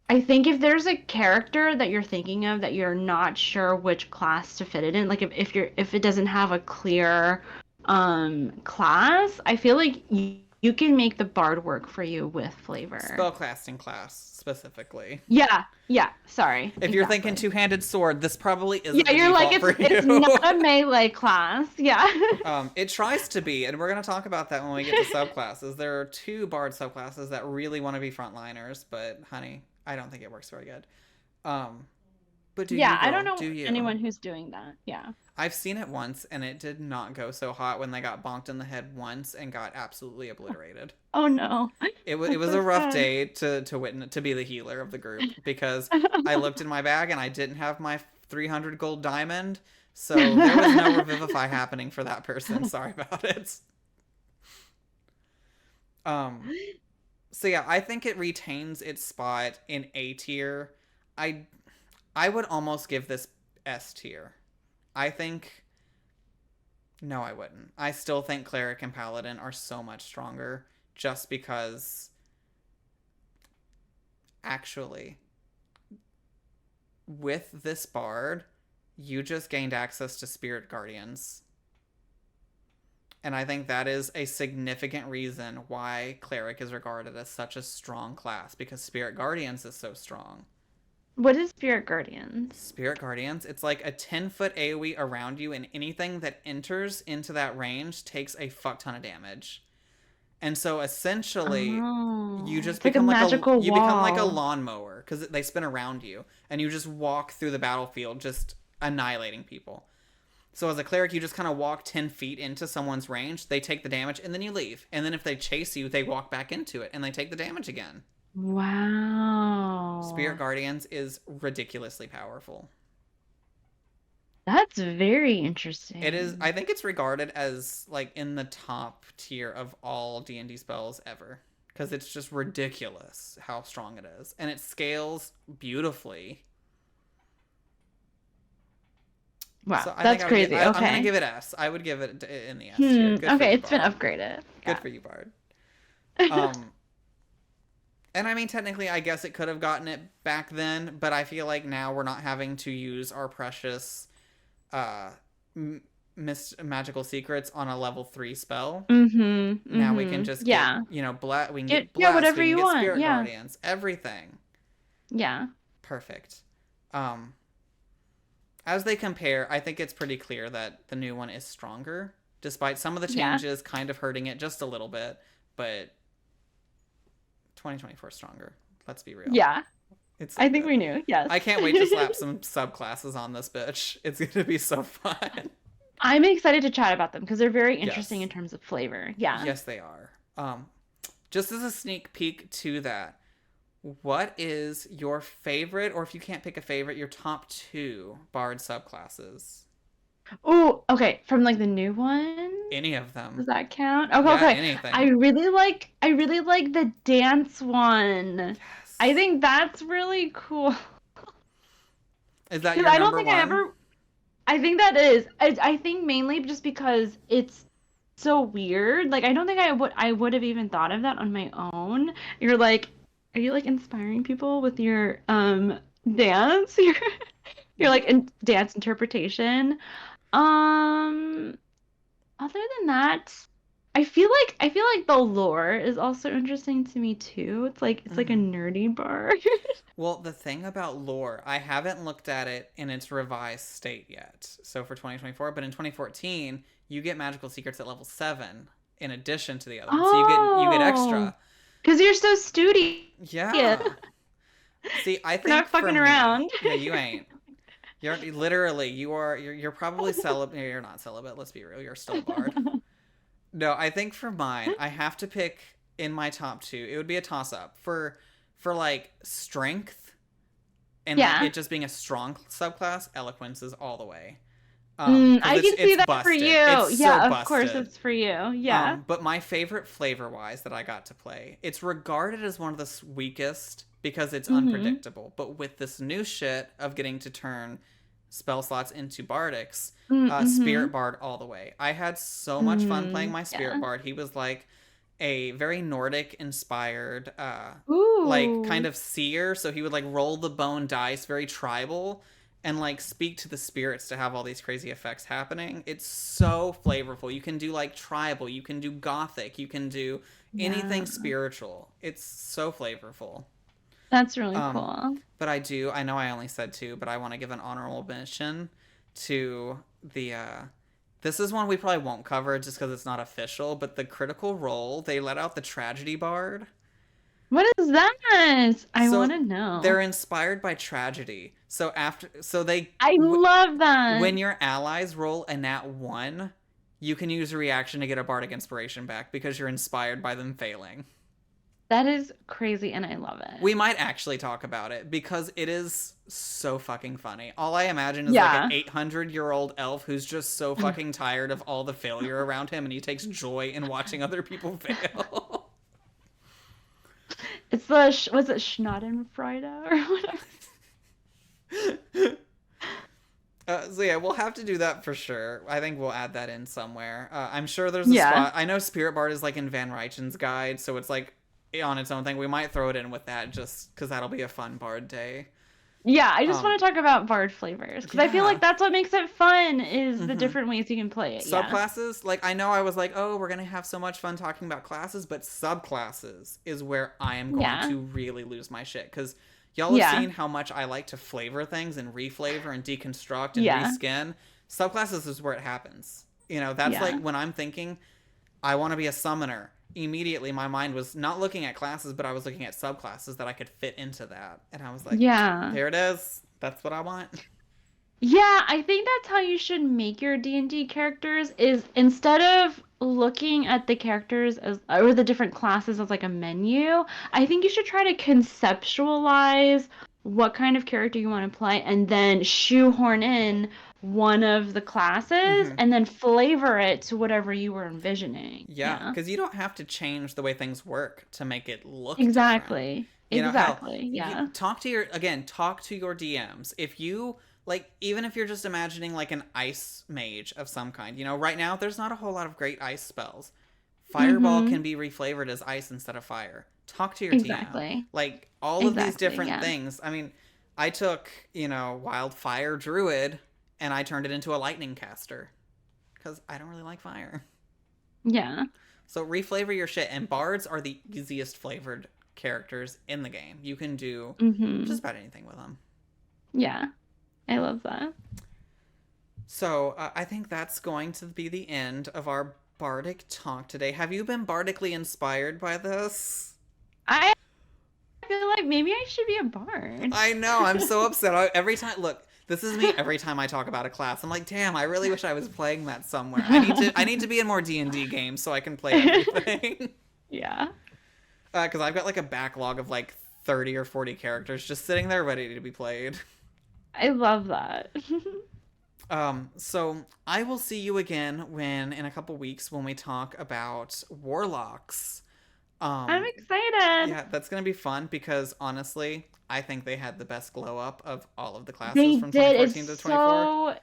I think if there's a character that you're thinking of that you're not sure which class to fit it in, like if it doesn't have a clear class, I feel like you can make the bard work for you with flavor. Spellcasting class specifically. Yeah, yeah, sorry. If you're thinking Exactly. two-handed sword, this probably isn't Yeah, the you're like default for it's not you. a melee class. Yeah. It tries to be, and we're going to talk about that when we get to subclasses. There are two bard subclasses that really want to be frontliners, but honey, I don't think it works very good. Um, but do you, Yeah, I don't girl? know Do you? anyone who's doing that. Yeah. I've seen it once, and it did not go so hot when they got bonked in the head once and got absolutely obliterated. Oh no. It That's was so a rough sad. day to witness to be the healer of the group because I looked in my bag and I didn't have my 300 gold diamond, so there was no revivify happening for that person. Sorry about it. Um, so yeah, I think it retains its spot in A tier. I I would almost give this S tier. I think no, I wouldn't. I still think cleric and paladin are so much stronger just because actually with this bard, you just gained access to spirit guardians. And I think that is a significant reason why cleric is regarded as such a strong class because spirit guardians is so strong. What is Spirit Guardians? Spirit Guardians, it's like a 10-foot AoE around you, and anything that enters into that range takes a fuck ton of damage. And so essentially, you Oh, just it's like a become like magical a wall. lawnmower because they spin around you, and you just walk through the battlefield, just annihilating people. So as a cleric, you just kind of walk 10 feet into someone's range, they take the damage, and then you leave. And then if they chase you, they walk back into it, and they take the damage again. Spirit Wow. Guardians is ridiculously powerful. That's very It is. interesting. I think it's regarded as like in the top tier of all D&D spells ever because it's just ridiculous how strong it is, and it scales beautifully. Wow, So I think that's I would get. crazy. I'm gonna Okay. give it S. I would give it in the S tier. Good for Okay, you, it's been Bard. upgraded. Good Yeah. for you, Bard. Um, and I mean, technically, I guess it could have gotten it back then, but I feel like now we're not having to use our precious uh, magical secrets on a level 3 spell. Now we can just get, Yeah. we can Get get yeah, blessed, whatever we can you get want. spirit Yeah. guardians, everything. Yeah. Perfect. Um, as they compare, I think it's pretty clear that the new one is stronger, despite some of the Yeah. changes kind of hurting it just a little bit. But 2024 is stronger. Let's be real. Yeah. It's so I think good. we knew. Yes. I can't wait to slap some subclasses on this bitch. It's gonna be so fun. I'm excited to chat about them because they're very interesting in Yes. terms of flavor. Yeah. Yes, they are. Just as a sneak peek to that, what is your favorite, or if you can't pick a favorite, your top two Bard subclasses? Oh, okay. From like the new one, Any of them. does that count? Okay, Yeah, okay. anything. I really like the dance one. I Yes. think that's really cool. Is that Because your I don't number think I one? ever I think that is. I think mainly just because it's so weird. Like I don't think I would have even thought of that on my own. You're like, are you like inspiring people with your dance? You're like Yeah. in dance interpretation. Um, other than that. I feel like the lore is also interesting to me too. It's like a Mm. nerdy bard. Well, the thing about lore, I haven't looked at it in its revised state yet. So for 2024, but in 2014, you get magical secrets at level 7 in addition to the other one. So you get Oh, extra. because you're so studious. Yeah. See, I We're not think for fucking me, around. yeah, you ain't. You're literally you're probably celibate. You're not celibate. Let's be real. You're still a bard. No, I think for mine, I have to pick in my top two. It would be a toss up for like strength and like Yeah. it just being a strong subclass. Eloquence is all the way. Because I can see it's that for busted. you. It's so Yeah, of course busted. it's for you. Yeah. But my favorite flavor wise that I got to play, it's regarded as one of the weakest because it's Mm-hmm. unpredictable. But with this new shit of getting to turn spell slots into bardics, Mm-hmm. Spirit Bard all the way. I had so much fun playing Mm, my Spirit yeah. Bard. He was like a very Nordic inspired, like kind Ooh. of seer. So he would like roll the bone dice, very tribal, and like speak to the spirits to have all these crazy effects happening. It's so flavorful. You can do like tribal, you can do gothic, you can do Yeah. anything spiritual. It's so flavorful. That's really Um, cool. but I know I only said two, but I want to give an honorable mention to the this is one we probably won't cover just because it's not official, but the Critical Role, they let out the Tragedy Bard. What is that? I want So to know. they're inspired by tragedy. So I love that. when your allies roll a nat 1, you can use a reaction to get a bardic inspiration back because you're inspired by them failing. That is crazy and I love it. We might actually talk about it because it is so fucking funny. All I imagine is like an Yeah. 800-year-old elf who's just so fucking tired of all the failure around him and he takes joy in watching other people fail. It's was it Schadenfreude or whatever? So yeah, we'll have to do that for sure. I think we'll add that in somewhere. I'm sure there's a Yeah. spot. I know Spirit Bard is like in Van Reichen's guide, so it's like on its own thing. We might throw it in with that just because that'll be a fun Bard day. Yeah, I just Um, want to talk about Bard flavors because I feel like yeah. that's what makes it fun is the Mm-hmm. different ways you can play it. Yeah. Subclasses, like I know I was like, oh, we're gonna have so much fun talking about classes, but subclasses is where I am going Yeah. to really lose my shit because y'all have Yeah. seen how much I like to flavor things and reflavor and deconstruct and Yeah. reskin. Subclasses is where it happens. That's like Yeah. when I'm thinking I want to be a summoner. Immediately, my mind was not looking at classes, but I was looking at subclasses that I could fit into that, and I was like, Yeah. there it is. That's what I want. Yeah, I think that's how you should make your D&D characters is instead of looking at the characters as or the different classes as like a menu, I think you should try to conceptualize what kind of character you want to play and then shoehorn in one of the classes Mm-hmm. and then flavor it to whatever you were envisioning. Yeah, Yeah. because you don't have to change the way things work to make it look different. Exactly. Hell, Exactly. Yeah. talk to your DMs. If you like, even if you're just imagining like an ice mage of some kind, right now there's not a whole lot of great ice spells. Fireball can Mhm. be reflavored as ice instead of fire. Talk to your TM. Exactly. Like all of these Exactly. different Yeah. things. I mean, I took wildfire druid and I turned it into a lightning caster because I don't really like fire. Yeah. So reflavor your shit, and bards are the easiest flavored characters in the game. You can do just Mhm. about anything with them. Yeah. I love that. So I think that's going to be the end of our bardic talk today. Have you been bardically inspired by this? I feel like maybe I should be a bard. I know. I'm so upset. Every time, look, this is me. Every time I talk about a class, I'm like, damn, I really wish I was playing that somewhere. I need to be in more D&D games so I can play everything. Yeah. Because I've got like a backlog of like 30 or 40 characters just sitting there ready to be played. I love that. So I will see you again in a couple weeks when we talk about warlocks. I'm Um, excited. yeah, that's gonna be fun because honestly, I think they had the best glow up of all of the classes They from did. It's 2014 to 24. so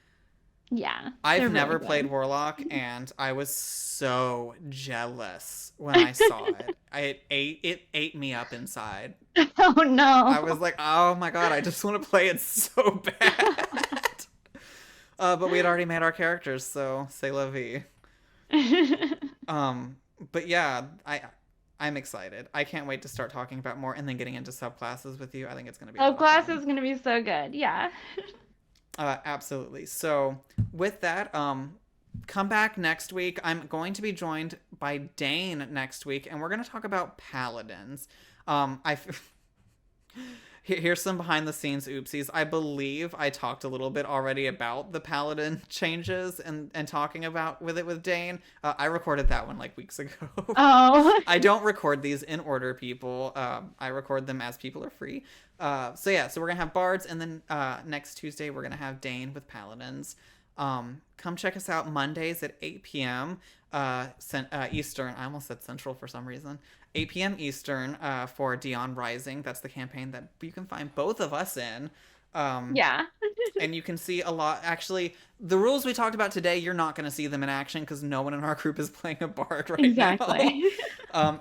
yeah, they're I've really never played good. Warlock, and I was so jealous when I saw it. It ate me up inside. Oh I was no. like, oh my god, I just want to play it so bad. But we had already made our characters, so c'est la vie. But yeah, I'm excited. I can't wait to start talking about more and then getting into subclasses with you. I think it's going to be a Oh, lot of class fun. is gonna be so good. Yeah. Absolutely. So with that, come back next week. I'm going to be joined by Dane next week, and we're going to talk about paladins. I Here's some behind the scenes oopsies. I believe I talked a little bit already about the paladin changes and talking about with Dane. I recorded that one like weeks ago. Oh. I don't record these in order, people. I record them as people are free. So yeah, so we're gonna have bards, and then next Tuesday we're gonna have Dane with paladins. Come check us out Mondays at 8 p.m. Eastern. I almost said Central for some reason. 8 p.m. Eastern for Dion Rising. That's the campaign that you can find both of us in. Yeah. And you can see a lot. Actually, the rules we talked about today, you're not going to see them in action because no one in our group is playing a bard right now. Exactly.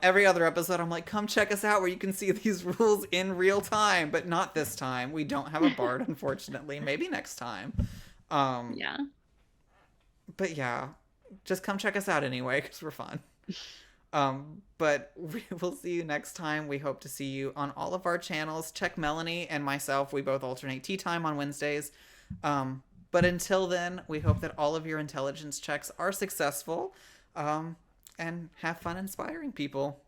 Every other episode, I'm like, come check us out where you can see these rules in real time, but not this time. We don't have a bard, unfortunately. Maybe next time. Um, Yeah. but yeah, just come check us out anyway because we're fun. But we will see you next time. We hope to see you on all of our channels. Check Melanie and myself. We both alternate tea time on Wednesdays. But until then, we hope that all of your intelligence checks are successful. And have fun inspiring people.